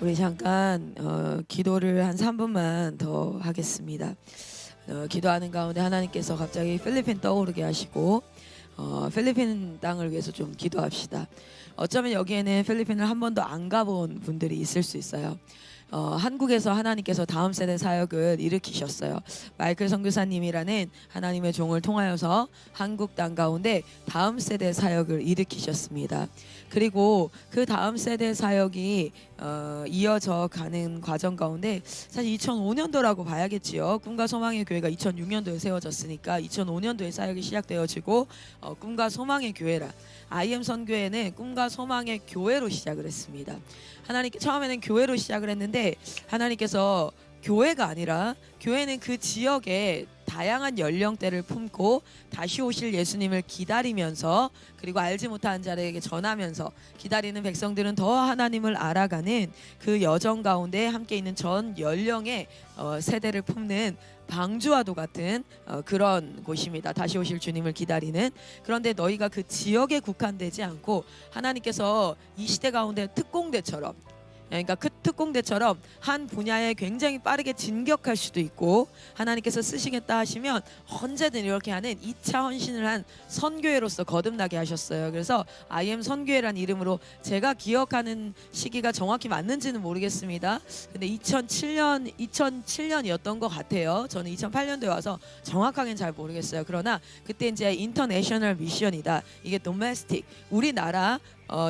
우리 잠깐 기도를 한 3분만 더 하겠습니다. 기도하는 가운데 하나님께서 갑자기 필리핀 떠오르게 하시고 필리핀 땅을 위해서 좀 기도합시다. 어쩌면 여기에는 필리핀을 한 번도 안 가본 분들이 있을 수 있어요. 한국에서 하나님께서 다음 세대 사역을 일으키셨어요. 마이클 선교사님이라는 하나님의 종을 통하여서 한국 땅 가운데 다음 세대 사역을 일으키셨습니다. 그리고 그 다음 세대 사역이 이어져 가는 과정 가운데 사실 2005년도라고 봐야겠지요. 꿈과 소망의 교회가 2006년도에 세워졌으니까 2005년도에 사역이 시작되어지고 꿈과 소망의 교회라 IM 선교회는 꿈과 소망의 교회로 시작을 했습니다. 하나님께 처음에는 교회로 시작을 했는데 하나님께서 교회가 아니라 교회는 그 지역에 다양한 연령대를 품고 다시 오실 예수님을 기다리면서 그리고 알지 못한 자들에게 전하면서 기다리는 백성들은 더 하나님을 알아가는 그 여정 가운데 함께 있는 전 연령의 세대를 품는 방주와도 같은 그런 곳입니다. 다시 오실 주님을 기다리는. 그런데 너희가 그 지역에 국한되지 않고 하나님께서 이 시대 가운데 특공대처럼, 그러니까 그 특공대처럼 한 분야에 굉장히 빠르게 진격할 수도 있고 하나님께서 쓰시겠다 하시면 언제든 이렇게 하는 2차 헌신을 한 선교회로서 거듭나게 하셨어요. 그래서 IM 선교회란 이름으로 제가 기억하는 시기가 정확히 맞는지는 모르겠습니다. 근데 2007년이었던 것 같아요. 저는 2008년도에 와서 정확하게는 잘 모르겠어요. 그러나 그때 이제 인터내셔널 미션이다. 이게 도메스틱, 우리나라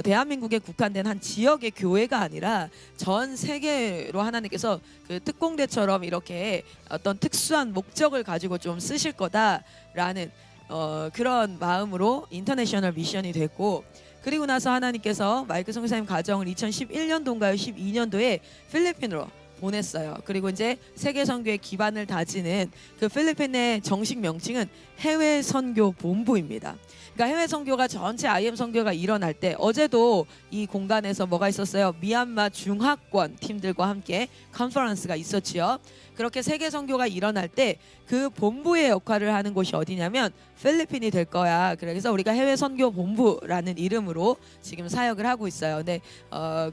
대한민국에 국한된 한 지역의 교회가 아니라 전 세계로 하나님께서 그 특공대처럼 이렇게 어떤 특수한 목적을 가지고 좀 쓰실 거다라는 그런 마음으로 인터내셔널 미션이 됐고, 그리고 나서 하나님께서 마이클 선교사님 가정을 2011년도인가요 12년도에 필리핀으로 보냈어요. 그리고 이제 세계 선교의 기반을 다지는 그 필리핀의 정식 명칭은 해외 선교 본부입니다. 그러니까 해외 선교가 전체 IM 선교가 일어날 때 어제도 이 공간에서 뭐가 있었어요? 미얀마 중하권 팀들과 함께 컨퍼런스가 있었지요. 그렇게 세계 선교가 일어날 때 그 본부의 역할을 하는 곳이 어디냐면 필리핀이 될 거야. 그래서 우리가 해외 선교 본부라는 이름으로 지금 사역을 하고 있어요. 근데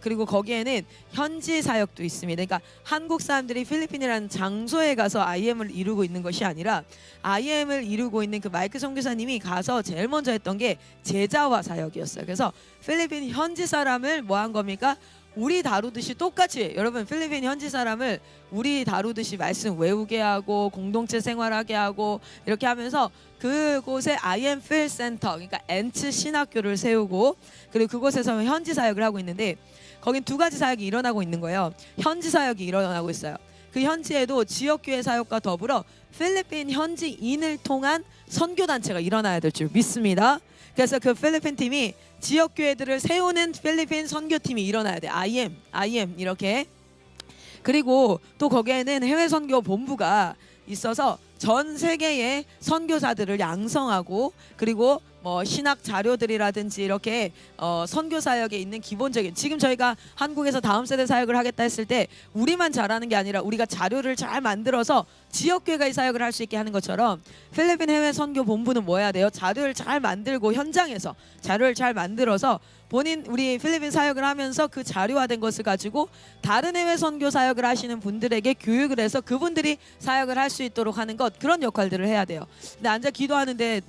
그리고 거기에는 현지 사역도 있습니다. 그러니까 한국 사람들이 필리핀이라는 장소에 가서 IM을 이루고 있는 것이 아니라 IM을 이루고 있는 그 마이클 선교사님이 가서 제일 먼저 했던 게 제자화 사역이었어요. 그래서 필리핀 현지 사람을 뭐 한 겁니까? 우리 다루듯이 똑같이, 여러분 필리핀 현지 사람을 우리 다루듯이 말씀 외우게 하고 공동체 생활하게 하고 이렇게 하면서 그곳에 IM 필 센터, 그러니까 엔츠 신학교를 세우고 그리고 그곳에서 현지 사역을 하고 있는데 거긴 두 가지 사역이 일어나고 있는 거예요. 현지 사역이 일어나고 있어요. 그 현지에도 지역교회 사역과 더불어 필리핀 현지인을 통한 선교단체가 일어나야 될 줄 믿습니다. 그래서 그 필리핀 팀이 지역교회들을 세우는 필리핀 선교팀이 일어나야 돼. IM 이렇게. 그리고 또 거기에는 해외 선교 본부가 있어서 전 세계의 선교사들을 양성하고 그리고 뭐 신학 자료들이라든지 이렇게 선교 사역에 있는 기본적인, 지금 저희가 한국에서 다음 세대 사역을 하겠다 했을 때 우리만 잘하는 게 아니라 우리가 자료를 잘 만들어서 지역교회가 이 사역을 할 수 있게 하는 것처럼 필리핀 해외 선교 본부는 뭐 해야 돼요? 자료를 잘 만들고 현장에서 자료를 잘 만들어서 본인 우리 필리핀 사역을 하면서 그 자료화된 것을 가지고 다른 해외 선교 사역을 하시는 분들에게 교육을 해서 그분들이 사역을 할 수 있도록 하는 것, 그런 역할들을 해야 돼요. 근데 앉아 기도하는데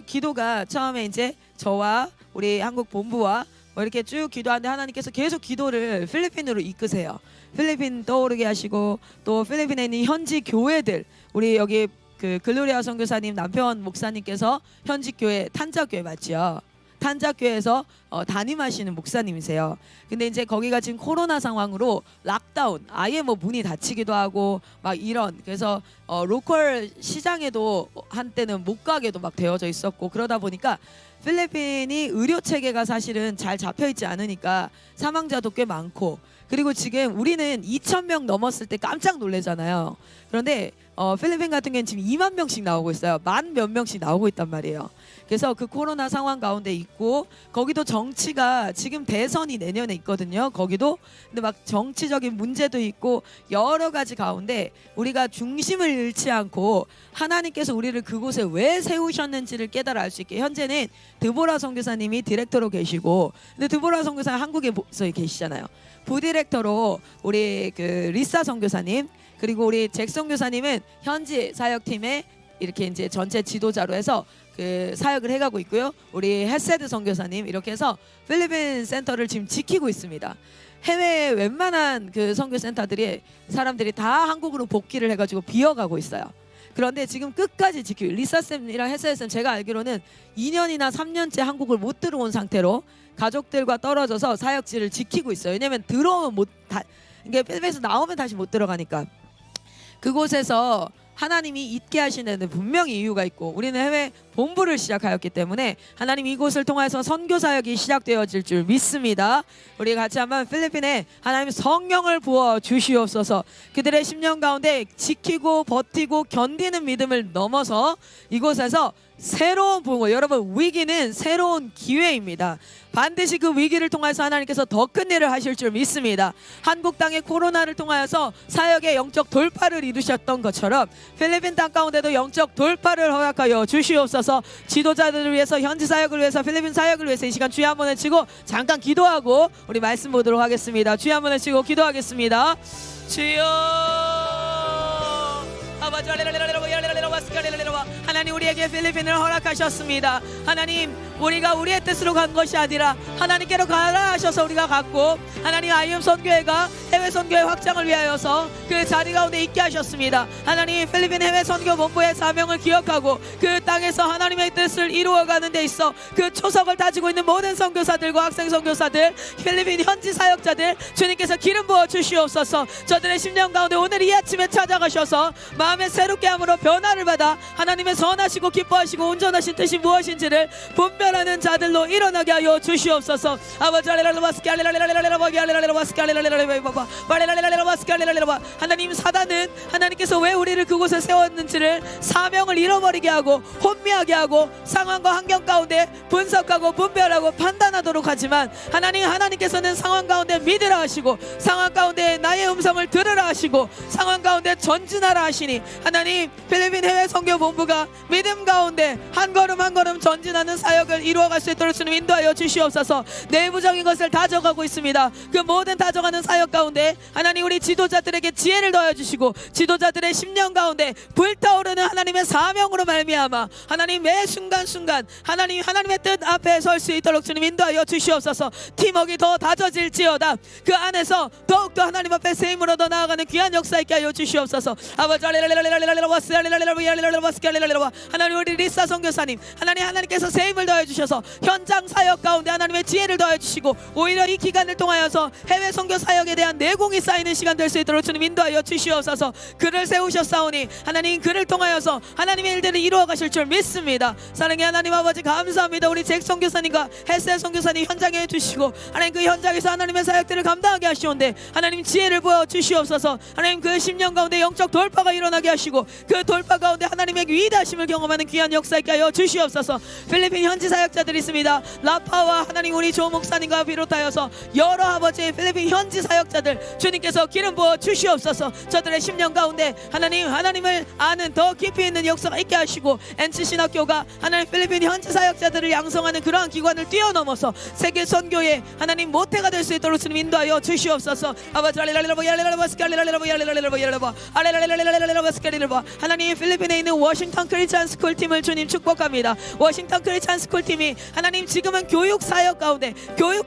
기도가 처음에 이제 저와 우리 한국 본부와 뭐 이렇게 쭉 기도하는데 하나님께서 계속 기도를 필리핀으로 이끄세요. 필리핀 떠오르게 하시고 또 필리핀에 있는 현지 교회들, 우리 여기 그 글로리아 선교사님 남편 목사님께서 현지 교회 탄자교회 맞죠? 탄자교회에서 담임하시는 목사님이세요. 근데 이제 거기가 지금 코로나 상황으로 락다운, 아예 뭐 문이 닫히기도 하고 막 이런, 그래서 로컬 시장에도 한때는 못 가게도 막 되어져 있었고, 그러다 보니까 필리핀이 의료 체계가 사실은 잘 잡혀 있지 않으니까 사망자도 꽤 많고, 그리고 지금 우리는 2,000명 넘었을 때 깜짝 놀래잖아요. 그런데 필리핀 같은 경우는 지금 2만 명씩 나오고 있어요. 만 몇 명씩 나오고 있단 말이에요. 그래서 그 코로나 상황 가운데 있고 거기도 정치가 지금 대선이 내년에 있거든요. 거기도 근데 막 정치적인 문제도 있고 여러 가지 가운데 우리가 중심을 잃지 않고 하나님께서 우리를 그곳에 왜 세우셨는지를 깨달아 알 수 있게 현재는 드보라 선교사님이 디렉터로 계시고 근데 드보라 선교사 한국에 계시잖아요. 부디렉터로 우리 그 리사 선교사님 그리고 우리 잭 선교사님은 현지 사역팀에 이렇게 이제 전체 지도자로 해서 그 사역을 해가고 있고요. 우리 헤세드 선교사님 이렇게 해서 필리핀 센터를 지금 지키고 있습니다. 해외 웬만한 그 선교 센터들이 사람들이 다 한국으로 복귀를 해가지고 비어가고 있어요. 그런데 지금 끝까지 지키고 리사쌤이랑 헤세드쌤 제가 알기로는 2년이나 3년째 한국을 못 들어온 상태로 가족들과 떨어져서 사역지를 지키고 있어요. 왜냐면 들어오면 이게 필리핀에서 나오면 다시 못 들어가니까 그곳에서 하나님이 있게 하시는 데는 분명히 이유가 있고 우리는 해외 본부를 시작하였기 때문에 하나님 이곳을 통해서 선교 사역이 시작되어질 줄 믿습니다. 우리 같이 한번 필리핀에 하나님 성령을 부어 주시옵소서. 그들의 10년 가운데 지키고 버티고 견디는 믿음을 넘어서 이곳에서 새로운 부흥, 여러분 위기는 새로운 기회입니다. 반드시 그 위기를 통해서 하나님께서 더 큰 일을 하실 줄 믿습니다. 한국 땅의 코로나를 통하여서 사역의 영적 돌파를 이루셨던 것처럼 필리핀 땅 가운데도 영적 돌파를 허락하여 주시옵소서. 지도자들을 위해서 현지 사역을 위해서 필리핀 사역을 위해서 이 시간 주여 한번 외치고 잠깐 기도하고 우리 말씀 보도록 하겠습니다. 주여 한번 외치고 기도하겠습니다. 주여 하나님 우리에게 필리핀을 허락하셨습니다. 하나님 우리가 우리의 뜻으로 간 것이 아니라 하나님께로 가라 하셔서 우리가 갔고 하나님 IM 선교회가 해외 선교의 확장을 위하여서 그 자리 가운데 있게 하셨습니다. 하나님 필리핀 해외 선교 본부의 사명을 기억하고 그 땅에서 하나님의 뜻을 이루어가는 데 있어 그 초석을 다지고 있는 모든 선교사들과 학생 선교사들 필리핀 현지 사역자들 주님께서 기름 부어 주시옵소서. 저들의 심령 가운데 오늘 이 아침에 찾아가셔서 마음의 새롭게 함으로 변화를 받아 하나님의 선하시고 기뻐하시고 온전하신 뜻이 무엇인지를 분별하는 자들로 일어나게 하여 주시옵소서. 아버지 하나님 사단은 하나님께서 왜 우리를 그곳에 세웠는지를 사명을 잃어버리게 하고 혼미하게 하고 상황과 환경 가운데 분석하고 분별하고 판단하도록 하지만 하나님께서는 상황 가운데 믿으라 하시고 상황 가운데 나의 음성을 들으라 하시고 상황 가운데 전진하라 하시니 하나님 필리핀 해외 선교 본부가 믿음 가운데 한 걸음 한 걸음 전진하는 사역을 이루어갈 수 있도록 주님 인도하여 주시옵소서. 내부적인 것을 다져가고 있습니다. 그 모든 다져가는 사역 가운데 하나님 우리 지도자들에게 지혜를 더해주시고 지도자들의 10년 가운데 불타오르는 하나님의 사명으로 말미암아 하나님 매 순간순간 하나님의 뜻 앞에 설 수 있도록 주님 인도하여 주시옵소서. 팀워크가 더 다져질지어다 그 안에서 더욱더 하나님 앞에 새 힘으로 더 나아가는 귀한 역사 있게 하여 주시옵소서. 아버지 하나님 우리 리사 선교사님 하나님께서 새 힘을 더해 주셔서 현장 사역 가운데 하나님의 지혜를 더해 주시고 오히려 이 기간을 통하여서 해외 선교 사역에 대한 내공이 쌓이는 시간 될 수 있도록 주님 인도하여 주시옵소서. 그를 세우셨사오니 하나님 그를 통하여서 하나님의 일들을 이루어 가실 줄 믿습니다. 사랑의 하나님 아버지 감사합니다. 우리 잭 선교사님과 헬세 선교사님 현장에 해주시고 하나님 그 현장에서 하나님의 사역들을 감당하게 하시온데 하나님 지혜를 부어 주시옵소서. 하나님 그 10년 가운데 영적 돌파가 일어나게 하시고 그 돌파 가운데 하나님의 위대하심을 경험하는 귀한 역사 있게 하여 주시옵소서. 필리핀 현지 사역자들이 있습니다. 라파와 하나님 우리 조 목사님과 비롯하여서 여러 아버지의 필리핀 현지 사역자들 주님께서 기름 부어 주시옵소서. 저들의 10년 가운데 하나님을 아는 더 깊이 있는 역사가 있게 하시고 NC 신학교가 하나님 필리핀 현지 사역자들을 양성하는 그러한 기관을 뛰어넘어서 세계 선교의 하나님 모태가 될 수 있도록 주님 인도하여 주시옵소서. 아버지 하나님 필리핀에 있는 워싱턴 크리스찬 스쿨 팀을 주님 축복합니다. 워싱턴 크리스찬 스쿨 팀이 하나님 지금은 교육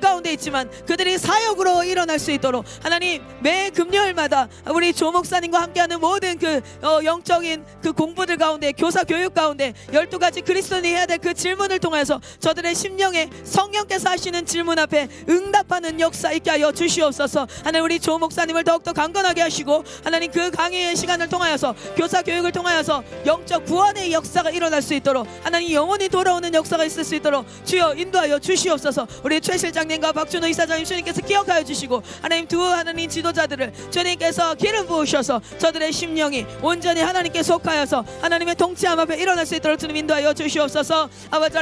가운데 있지만 그들이 사역으로 일어날 수 있도록 하나님 매 금요일마다 우리 조 목사님과 함께하는 모든 그 영적인 그 공부들 가운데 교사 교육 가운데 12가지 그리스도인이 해야 될 그 질문을 통해서 저들의 심령에 성령께서 하시는 질문 앞에 응답하는 역사 있게 하여 주시옵소서. 하나님 우리 조 목사님을 더욱더 강건하게 하시고 하나님 그 강의의 시간을 통하여서 교사 교육을 통하여서 영적 구원의 역사가 일어날 수 있도록 하나님 영혼이 돌아오는 역사가 있을 수 있도록 주여 인도하여 주시옵소서. 우리 최 실장님과 박준호 이사장님 주님께서 기억하여 주시고 하나님 두 하나님 지도자들을 주님께서 기름 부으셔서 저들의 심령이 온전히 하나님께 속하여서 하나님의 통치함 앞에 일어날 수 있도록 주님 인도하여 주시옵소서. 아버지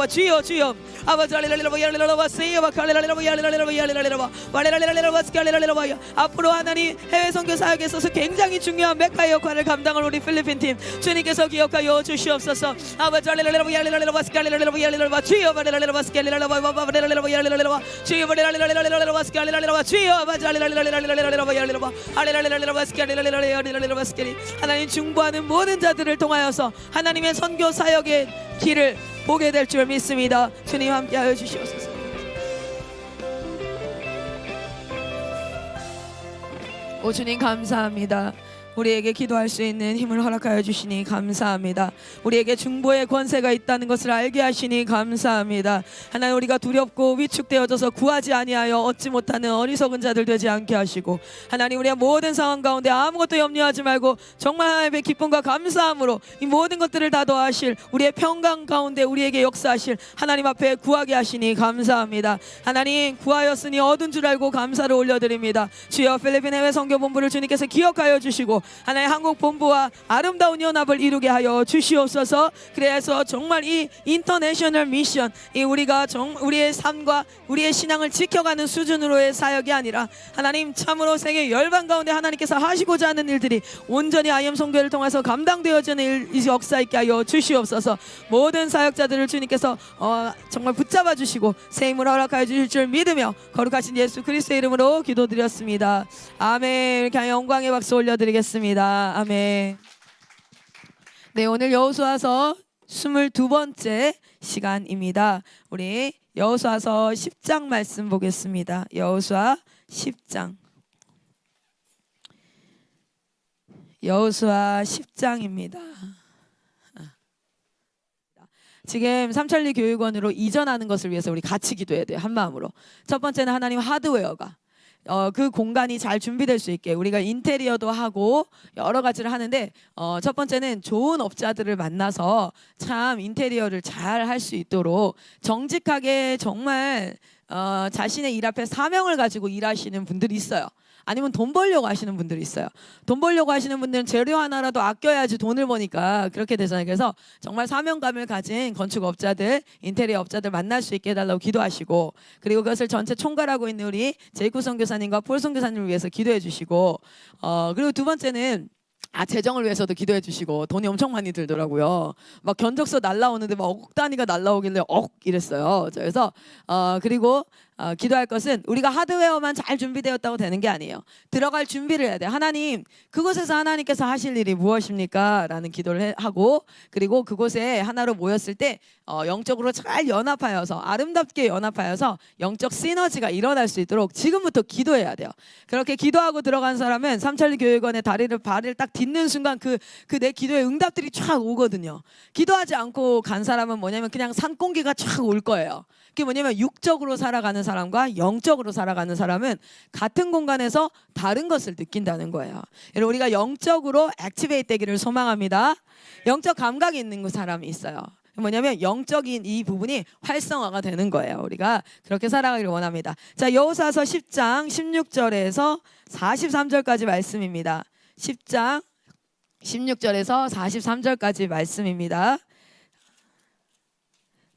주여 주여 아버지 앞으로 하나님 해외 선교 사역에 있어서 굉장히 중요한 메카 역할을 감당할 우리 필리핀 팀 주님께서 기억하여 주시옵소서. 아버지 주여 하나님 중보하는 모든 자들을 통하여서 하나님의 선교 사역의 길을 보게 될 줄 믿습니다. 주님 함께하여 주시옵소서. 오 주님 감사합니다. 우리에게 기도할 수 있는 힘을 허락하여 주시니 감사합니다. 우리에게 중보의 권세가 있다는 것을 알게 하시니 감사합니다. 하나님 우리가 두렵고 위축되어져서 구하지 아니하여 얻지 못하는 어리석은 자들 되지 않게 하시고 하나님 우리의 모든 상황 가운데 아무것도 염려하지 말고 정말 하나님의 기쁨과 감사함으로 이 모든 것들을 다 더하실 우리의 평강 가운데 우리에게 역사하실 하나님 앞에 구하게 하시니 감사합니다. 하나님 구하였으니 얻은 줄 알고 감사를 올려드립니다. 주여 필리핀 해외 선교본부를 주님께서 기억하여 주시고 하나님 한국 본부와 아름다운 연합을 이루게 하여 주시옵소서. 그래서 정말 이 인터내셔널 미션 이 우리가 우리의 삶과 우리의 신앙을 지켜가는 수준으로의 사역이 아니라 하나님 참으로 세계 열방 가운데 하나님께서 하시고자 하는 일들이 온전히 IM 선교를 통해서 감당되어지는 이 역사 있게 하여 주시옵소서. 모든 사역자들을 주님께서 정말 붙잡아 주시고 새 힘을 허락하여 주실 줄 믿으며 거룩하신 예수 그리스도의 이름으로 기도드렸습니다. 아멘. 이렇게 영광의 박수 올려드리겠습니다. 아멘. 네, 오늘 여호수아서 22번째 시간입니다. 우리 여호수아서 10장 말씀 보겠습니다. 여호수아 10장. 여호수아 10장입니다. 지금 삼천리 교육원으로 이전하는 것을 위해서 우리 같이 기도해야 돼요. 한 마음으로. 첫 번째는 하나님 하드웨어가 그 공간이 잘 준비될 수 있게 우리가 인테리어도 하고 여러 가지를 하는데 첫 번째는 좋은 업자들을 만나서 참 인테리어를 잘 할 수 있도록 정직하게 정말 자신의 일 앞에 사명을 가지고 일하시는 분들이 있어요. 아니면 돈 벌려고 하시는 분들이 있어요. 돈 벌려고 하시는 분들은 재료 하나라도 아껴야지 돈을 버니까 그렇게 되잖아요. 그래서 정말 사명감을 가진 건축업자들, 인테리어 업자들 만날 수 있게 해달라고 기도하시고 그리고 그것을 전체 총괄하고 있는 우리 제이코 선교사님과 폴 선교사님을 위해서 기도해 주시고 그리고 두 번째는 재정을 위해서도 기도해 주시고 돈이 엄청 많이 들더라고요. 막 견적서 날라오는데 막 억 단위가 날라오길래 이랬어요. 그래서 그리고 기도할 것은 우리가 하드웨어만 잘 준비되었다고 되는 게 아니에요. 들어갈 준비를 해야 돼요. 하나님 그곳에서 하나님께서 하실 일이 무엇입니까? 라는 기도를 하고 그리고 그곳에 하나로 모였을 때 영적으로 잘 연합하여서 아름답게 연합하여서 영적 시너지가 일어날 수 있도록 지금부터 기도해야 돼요. 그렇게 기도하고 들어간 사람은 삼천리 교육원의 발을 딱 딛는 순간 그 내 기도의 응답들이 쫙 오거든요. 기도하지 않고 간 사람은 뭐냐면 그냥 산공기가 쫙 올 거예요. 그게 뭐냐면 육적으로 살아가는 사람과 영적으로 살아가는 사람은 같은 공간에서 다른 것을 느낀다는 거예요. 여러분 우리가 영적으로 액티베이트 되기를 소망합니다. 영적 감각이 있는 사람이 있어요. 뭐냐면 영적인 이 부분이 활성화가 되는 거예요. 우리가 그렇게 살아가기를 원합니다. 자, 여호수아서 10장 16절에서 43절까지 말씀입니다. 10장 16절에서 43절까지 말씀입니다.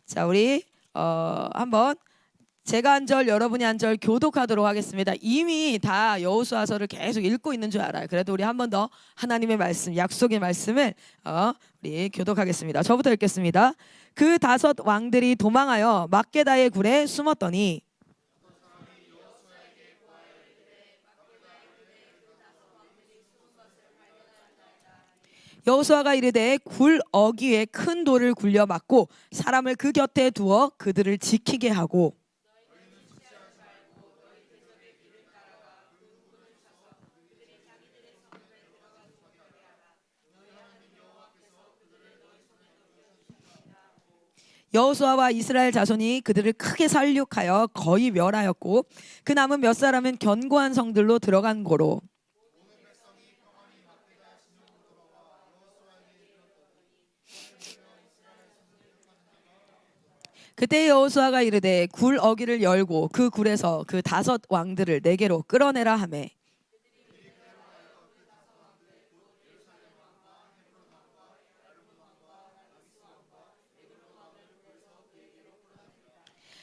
자, 우리 한번 제가 한 절 여러분이 한 절 교독하도록 하겠습니다. 이미 다 여호수아서를 계속 읽고 있는 줄 알아요. 그래도 우리 한 번 더 하나님의 말씀, 약속의 말씀을 우리 교독하겠습니다. 저부터 읽겠습니다. 그 5 왕들이 도망하여 막게다의 굴에 숨었더니 여호수아가 이르되 굴 어귀에 큰 돌을 굴려 막고 사람을 그 곁에 두어 그들을 지키게 하고 여호수아와 이스라엘 자손이 그들을 크게 살육하여 거의 멸하였고 그 남은 몇 사람은 견고한 성들로 들어간 고로 그때 여호수아가 이르되 굴 어귀를 열고 그 굴에서 그 5 왕들을 내게로 끌어내라 하매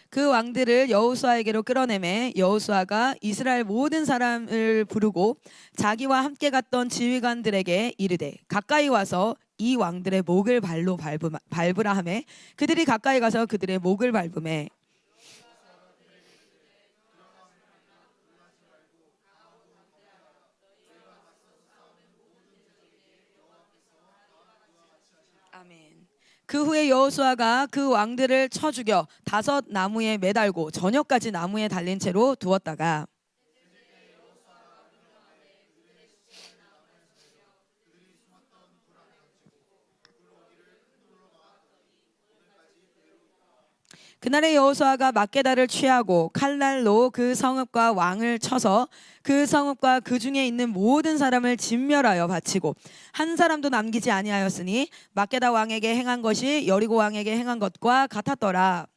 그 왕들을 여호수아에게로 끌어내매 여호수아가 이스라엘 모든 사람을 부르고 자기와 함께 갔던 지휘관들에게 이르되 가까이 와서 이 왕들의 목을 발로 밟으라 하매 그들이 가까이 가서 그들의 목을 밟으매 아멘. 그 후에 여호수아가 그 왕들을 쳐 죽여 5 나무에 매달고 저녁까지 나무에 달린 채로 두었다가 그날에 여호수아가 막게다를 취하고 칼날로 그 성읍과 왕을 쳐서 그 성읍과 그 중에 있는 모든 사람을 진멸하여 바치고 한 사람도 남기지 아니하였으니 막게다 왕에게 행한 것이 여리고 왕에게 행한 것과 같았더라.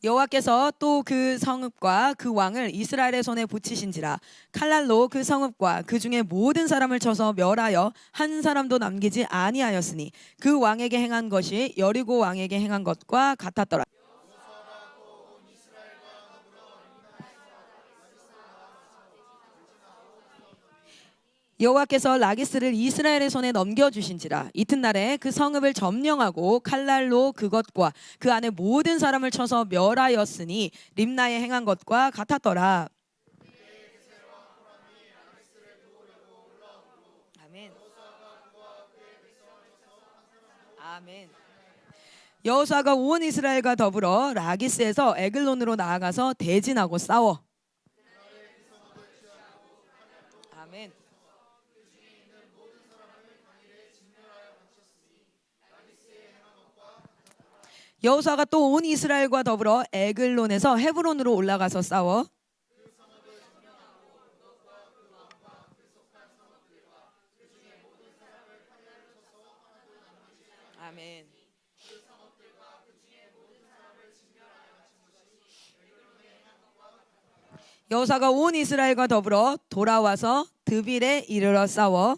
여호와께서 또 그 성읍과 그 왕을 이스라엘의 손에 붙이신지라 칼날로 그 성읍과 그 중에 모든 사람을 쳐서 멸하여 한 사람도 남기지 아니하였으니 그 왕에게 행한 것이 여리고 왕에게 행한 것과 같았더라. 여호와께서 라기스를 이스라엘의 손에 넘겨주신지라 이튿날에 그 성읍을 점령하고 칼날로 그것과 그 안에 모든 사람을 쳐서 멸하였으니 림나에 행한 것과 같았더라. 아멘. 아멘. 여호수아가 온 이스라엘과 더불어 라기스에서 에글론으로 나아가서 대진하고 싸워. 아멘. 여호수아가 또 온 이스라엘과 더불어 에글론에서 헤브론으로 올라가서 싸워. 아멘. 여호수아가 온 이스라엘과 더불어 돌아와서 드빌에 이르러 싸워.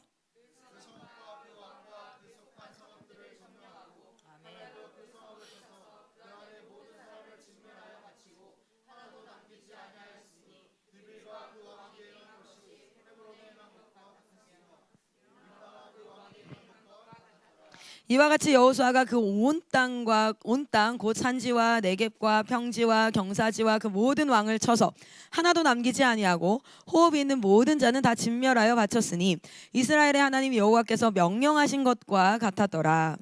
이와 같이 여호수아가 그 온 땅 곧 산지와 네겝과 평지와 경사지와 그 모든 왕을 쳐서 하나도 남기지 아니하고 호흡이 있는 모든 자는 다 진멸하여 바쳤으니 이스라엘의 하나님 여호와께서 명령하신 것과 같았더라.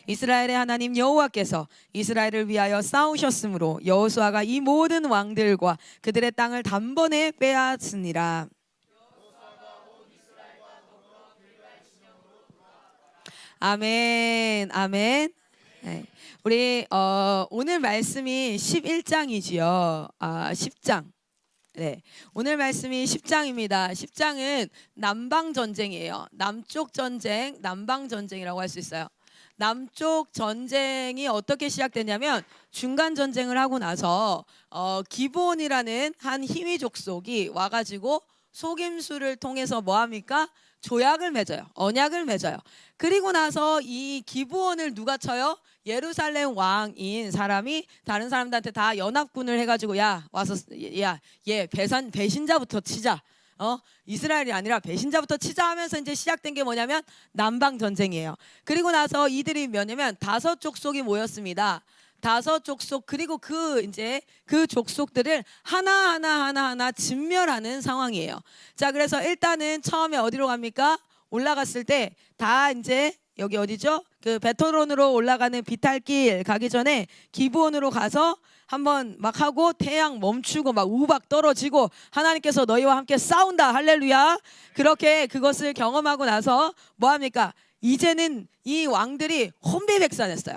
이스라엘의 하나님 여호와께서 이스라엘을 위하여 싸우셨으므로 여호수아가 이 모든 왕들과 그들의 땅을 단번에 빼앗으니라. 아멘. 아멘. 네. 우리 오늘 말씀이 11장이지요. 10장. 네. 오늘 말씀이 10장입니다. 10장은 남방 전쟁이에요. 남쪽 전쟁, 남방 전쟁이라고 할 수 있어요. 남쪽 전쟁이 어떻게 시작되냐면 중간 전쟁을 하고 나서 기브온이라는 한 희위 족속이 와가지고 속임수를 통해서 뭐합니까? 조약을 맺어요. 언약을 맺어요. 그리고 나서 이 기브온을 누가 쳐요? 예루살렘 왕인 사람이 다른 사람들한테 다 연합군을 해가지고 야 와서 얘 배신자부터 치자. 이스라엘이 아니라 배신자부터 치자 하면서 이제 시작된 게 뭐냐면 남방 전쟁이에요. 그리고 나서 이들이 뭐냐면 5 족속이 모였습니다. 5 족속 그리고 그 족속들을 하나 진멸하는 상황이에요. 자, 그래서 일단은 처음에 어디로 갑니까? 올라갔을 때 다 이제 여기 어디죠? 그 베토론으로 올라가는 비탈길 가기 전에 기브온으로 가서 한번 막 하고 태양 멈추고 막 우박 떨어지고 하나님께서 너희와 함께 싸운다 할렐루야. 그렇게 그것을 경험하고 나서 뭐합니까? 이제는 이 왕들이 혼비백산했어요.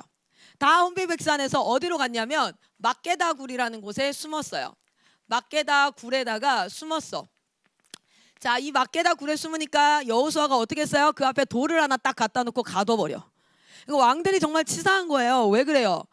다 혼비백산해서 어디로 갔냐면 막게다 굴이라는 곳에 숨었어요. 막게다 굴에다가 숨었어. 자, 이 막게다 굴에 숨으니까 여호수아가 어떻게 했어요? 그 앞에 돌을 하나 딱 갖다 놓고 가둬버려. 이거 왕들이 정말 치사한 거예요. 왜 그래요?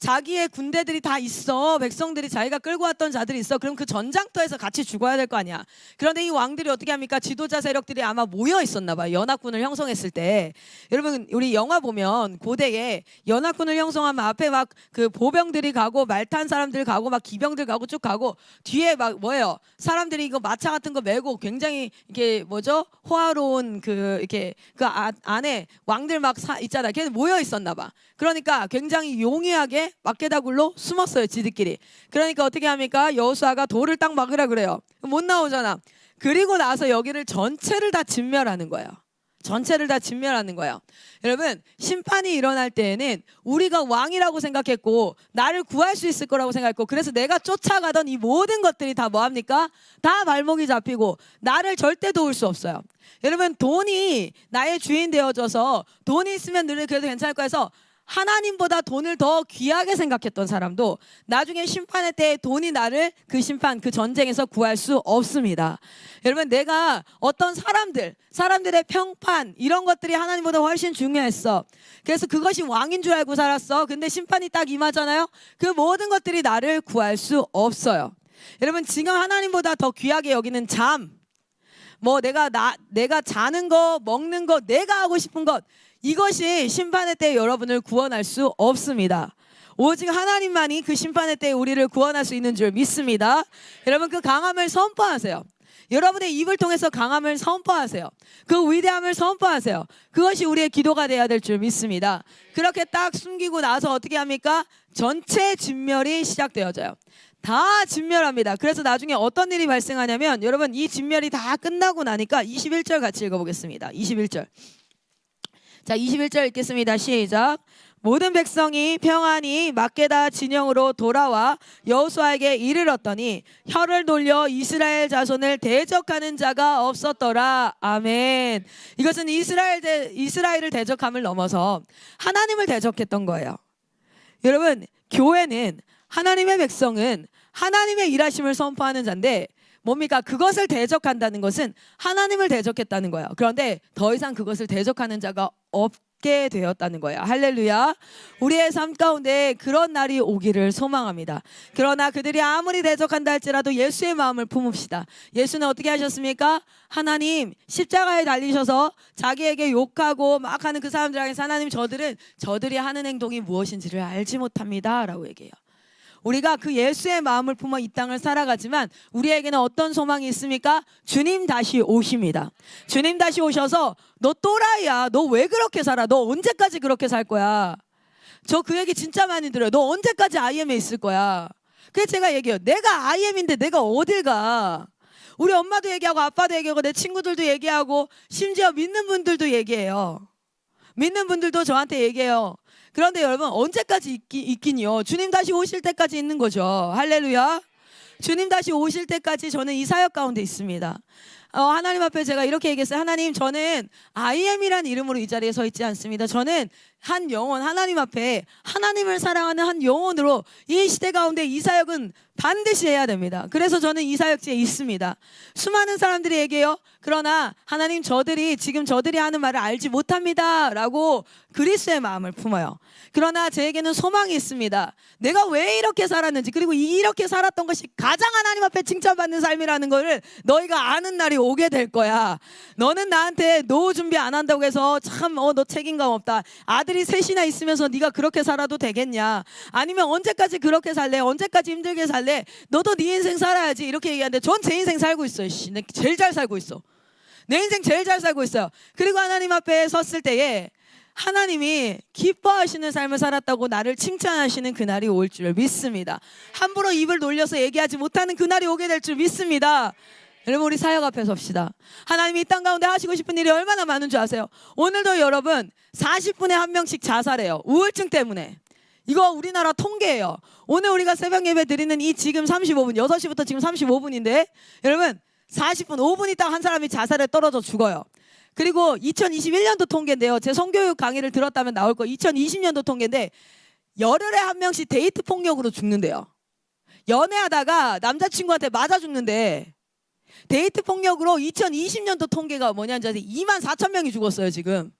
자기의 군대들이 다 있어. 백성들이 자기가 끌고 왔던 자들이 있어. 그럼 그 전장터에서 같이 죽어야 될 거 아니야. 그런데 이 왕들이 어떻게 합니까? 지도자 세력들이 아마 모여 있었나 봐요. 연합군을 형성했을 때. 여러분 우리 영화 보면 고대에 연합군을 형성하면 앞에 막 그 보병들이 가고 말 탄 사람들 가고 막 기병들 가고 쭉 가고 뒤에 막 뭐예요? 사람들이 이거 마차 같은 거 메고 굉장히 이게 뭐죠? 호화로운 그 이렇게 그 안에 왕들 막 있잖아. 걔들 모여 있었나 봐. 그러니까 굉장히 용이하게 막게다 굴로 숨었어요. 지들끼리. 그러니까 어떻게 합니까? 여호수아가 돌을 딱 막으라 그래요. 못 나오잖아. 그리고 나서 여기를 전체를 다 진멸하는 거예요. 전체를 다 진멸하는 거예요. 여러분 심판이 일어날 때에는 우리가 왕이라고 생각했고 나를 구할 수 있을 거라고 생각했고 그래서 내가 쫓아가던 이 모든 것들이 다 뭐합니까? 다 발목이 잡히고 나를 절대 도울 수 없어요. 여러분 돈이 나의 주인 되어져서 돈이 있으면 늘 그래도 괜찮을 거야 해서 하나님보다 돈을 더 귀하게 생각했던 사람도 나중에 심판의 때에 돈이 나를 그 심판, 그 전쟁에서 구할 수 없습니다. 여러분 내가 어떤 사람들의 평판 이런 것들이 하나님보다 훨씬 중요했어. 그래서 그것이 왕인 줄 알고 살았어. 근데 심판이 딱 임하잖아요. 그 모든 것들이 나를 구할 수 없어요. 여러분 지금 하나님보다 더 귀하게 여기는 뭐 내가 자는 거, 먹는 거, 내가 하고 싶은 것 이것이 심판의 때에 여러분을 구원할 수 없습니다. 오직 하나님만이 그 심판의 때에 우리를 구원할 수 있는 줄 믿습니다. 여러분 그 강함을 선포하세요. 여러분의 입을 통해서 강함을 선포하세요. 그 위대함을 선포하세요. 그것이 우리의 기도가 돼야 될 줄 믿습니다. 그렇게 딱 숨기고 나서 어떻게 합니까? 전체 진멸이 시작되어져요. 다 진멸합니다. 그래서 나중에 어떤 일이 발생하냐면 여러분 이 진멸이 다 끝나고 나니까 21절 같이 읽어보겠습니다. 21절. 자 21절 읽겠습니다. 시작. 모든 백성이 평안히 막게다 진영으로 돌아와 여호수아에게 이르렀더니 혀를 돌려 이스라엘 자손을 대적하는 자가 없었더라. 아멘. 이것은 이스라엘을 대적함을 넘어서 하나님을 대적했던 거예요. 여러분 교회는 하나님의 백성은 하나님의 일하심을 선포하는 자인데 뭡니까? 그것을 대적한다는 것은 하나님을 대적했다는 거예요. 그런데 더 이상 그것을 대적하는 자가 없게 되었다는 거예요. 할렐루야. 우리의 삶 가운데 그런 날이 오기를 소망합니다. 그러나 그들이 아무리 대적한다 할지라도 예수의 마음을 품읍시다. 예수는 어떻게 하셨습니까? 하나님 십자가에 달리셔서 자기에게 욕하고 막 하는 그 사람들에게 하나님 저들이 하는 행동이 무엇인지를 알지 못합니다 라고 얘기해요. 우리가 그 예수의 마음을 품어 이 땅을 살아가지만 우리에게는 어떤 소망이 있습니까? 주님 다시 오십니다. 주님 다시 오셔서 너 또라이야. 너 왜 그렇게 살아? 너 언제까지 그렇게 살 거야? 저 그 얘기 진짜 많이 들어요. 너 언제까지 IM에 있을 거야? 그래서 제가 얘기해요. 내가 IM인데 내가 어딜 가? 우리 엄마도 얘기하고 아빠도 얘기하고 내 친구들도 얘기하고 심지어 믿는 분들도 얘기해요. 믿는 분들도 저한테 얘기해요. 그런데 여러분 언제까지 있긴요? 주님 다시 오실 때까지 있는 거죠. 할렐루야. 주님 다시 오실 때까지 저는 이 사역 가운데 있습니다. 하나님 앞에 제가 이렇게 얘기했어요. 하나님 저는 IM이라는 이름으로 이 자리에 서 있지 않습니다. 저는 한 영혼 하나님 앞에 하나님을 사랑하는 한 영혼으로 이 시대 가운데 이 사역은 반드시 해야 됩니다. 그래서 저는 이 사역지에 있습니다. 수많은 사람들이 얘기해요. 그러나 하나님 지금 저들이 하는 말을 알지 못합니다 라고 그리스도의 마음을 품어요. 그러나 저에게는 소망이 있습니다. 내가 왜 이렇게 살았는지 그리고 이렇게 살았던 것이 가장 하나님 앞에 칭찬받는 삶이라는 거를 너희가 아는 날이 오게 될 거야. 너는 나한테 노후 준비 안 한다고 해서 참 너 책임감 없다. 아들이 셋이나 있으면서 네가 그렇게 살아도 되겠냐? 아니면 언제까지 그렇게 살래? 언제까지 힘들게 살래? 너도 네 인생 살아야지 이렇게 얘기하는데 전 제 인생 살고 있어요. 내 제일 잘 살고 있어. 내 인생 제일 잘 살고 있어요. 그리고 하나님 앞에 섰을 때에 하나님이 기뻐하시는 삶을 살았다고 나를 칭찬하시는 그날이 올 줄 믿습니다. 함부로 입을 놀려서 얘기하지 못하는 그날이 오게 될 줄 믿습니다. 여러분 우리 사역 앞에 섭시다. 하나님이 이 땅 가운데 하시고 싶은 일이 얼마나 많은 줄 아세요? 오늘도 여러분 40분에 한 명씩 자살해요. 우울증 때문에. 이거 우리나라 통계예요. 오늘 우리가 새벽 예배 드리는 이 지금 35분 6시부터 지금 35분인데 여러분 40분 5분 있다 한 사람이 자살에 떨어져 죽어요. 그리고 2021년도 통계인데요. 제 성교육 강의를 들었다면 나올 거 2020년도 통계인데 열흘에 한 명씩 데이트 폭력으로 죽는데요. 연애하다가 남자친구한테 맞아 죽는데 데이트 폭력으로 2020년도 통계가 뭐냐는지 아세요? 24,000명이 죽었어요 지금.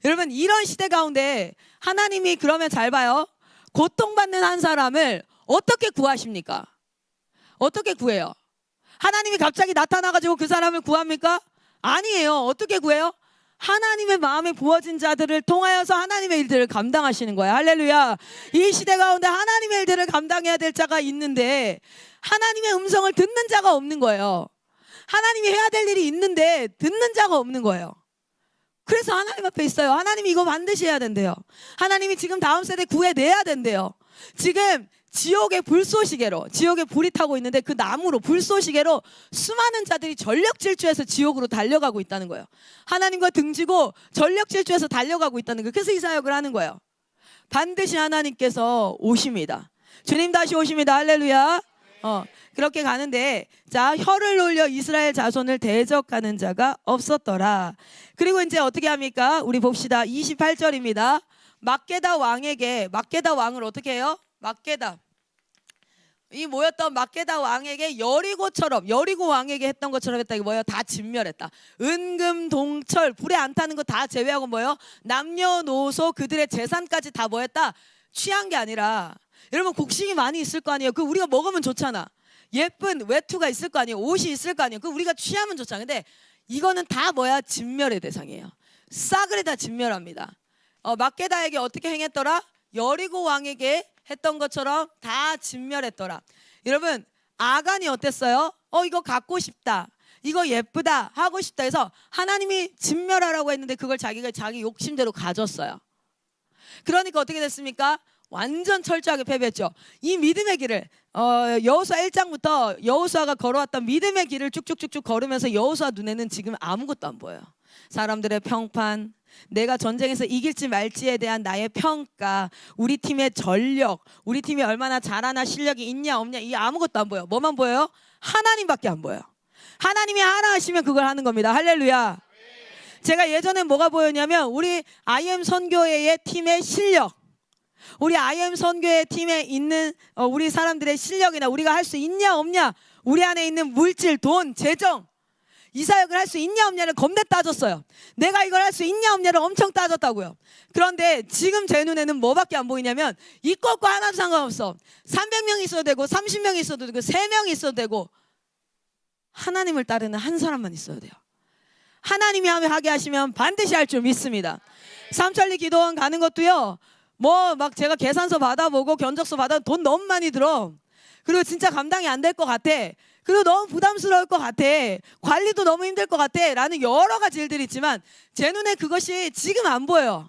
여러분 이런 시대 가운데 하나님이 그러면 잘 봐요. 고통받는 한 사람을 어떻게 구하십니까? 어떻게 구해요? 하나님이 갑자기 나타나가지고 그 사람을 구합니까? 아니에요. 어떻게 구해요? 하나님의 마음에 부어진 자들을 통하여서 하나님의 일들을 감당하시는 거예요. 할렐루야. 이 시대 가운데 하나님의 일들을 감당해야 될 자가 있는데 하나님의 음성을 듣는 자가 없는 거예요. 하나님이 해야 될 일이 있는데 듣는 자가 없는 거예요. 그래서 하나님 앞에 있어요. 하나님이 이거 반드시 해야 된대요. 하나님이 지금 다음 세대 구해내야 된대요. 지금 지옥의 불쏘시개로, 지옥에 불이 타고 있는데 그 나무로, 불쏘시개로 수많은 자들이 전력 질주해서 지옥으로 달려가고 있다는 거예요. 하나님과 등지고 전력 질주해서 달려가고 있다는 거예요. 그래서 이 사역을 하는 거예요. 반드시 하나님께서 오십니다. 주님 다시 오십니다. 할렐루야. 그렇게 가는데, 자, 혀를 놀려 이스라엘 자손을 대적하는 자가 없었더라. 그리고 이제 어떻게 합니까? 우리 봅시다. 28절입니다. 막게다 왕을 어떻게 해요? 막게다. 이 모였던 막게다 왕에게 여리고 왕에게 했던 것처럼 했다. 이게 뭐예요? 다 진멸했다. 은금 동철 불에 안 타는 거 다 제외하고 뭐예요? 남녀노소 그들의 재산까지 다 뭐했다? 취한 게 아니라, 여러분 곡식이 많이 있을 거 아니에요? 그 우리가 먹으면 좋잖아. 예쁜 외투가 있을 거 아니에요? 옷이 있을 거 아니에요? 그 우리가 취하면 좋잖아. 근데 이거는 다 뭐야? 진멸의 대상이에요. 싸그리 다 진멸합니다. 막게다에게 어떻게 행했더라? 여리고 왕에게 했던 것처럼 다 진멸했더라. 여러분 아간이 어땠어요? 이거 갖고 싶다, 이거 예쁘다, 하고 싶다 해서 하나님이 진멸하라고 했는데 그걸 자기가 자기 욕심대로 가졌어요. 그러니까 어떻게 됐습니까? 완전 철저하게 패배했죠. 이 믿음의 길을 여호수아 1장부터 여호수아가 걸어왔던 믿음의 길을 쭉쭉쭉쭉 걸으면서 여호수아 눈에는 지금 아무것도 안 보여요. 사람들의 평판, 내가 전쟁에서 이길지 말지에 대한 나의 평가, 우리 팀의 전력, 우리 팀이 얼마나 잘하나, 실력이 있냐 없냐, 이 아무것도 안 보여. 뭐만 보여요? 하나님밖에 안 보여요. 하나님이 하나 하시면 그걸 하는 겁니다. 할렐루야. 제가 예전에 뭐가 보였냐면 우리 IM 선교회의 팀의 실력, 우리 IM 선교회 팀에 있는 우리 사람들의 실력이나 우리가 할 수 있냐 없냐, 우리 안에 있는 물질, 돈, 재정, 이 사역을 할 수 있냐 없냐를 겁내 따졌어요. 내가 이걸 할 수 있냐 없냐를 엄청 따졌다고요. 그런데 지금 제 눈에는 뭐밖에 안 보이냐면 이것과 하나도 상관없어. 300명이 있어도 되고 30명이 있어도 되고 3명이 있어도 되고 하나님을 따르는 한 사람만 있어야 돼요. 하나님이 하게 하시면 반드시 할 줄 믿습니다. 삼천리 기도원 가는 것도요, 뭐 막 제가 계산서 받아보고 견적서 받아 돈 너무 많이 들어. 그리고 진짜 감당이 안 될 것 같아. 그리고 너무 부담스러울 것 같아. 관리도 너무 힘들 것 같아. 라는 여러 가지 일들이 있지만 제 눈에 그것이 지금 안 보여요.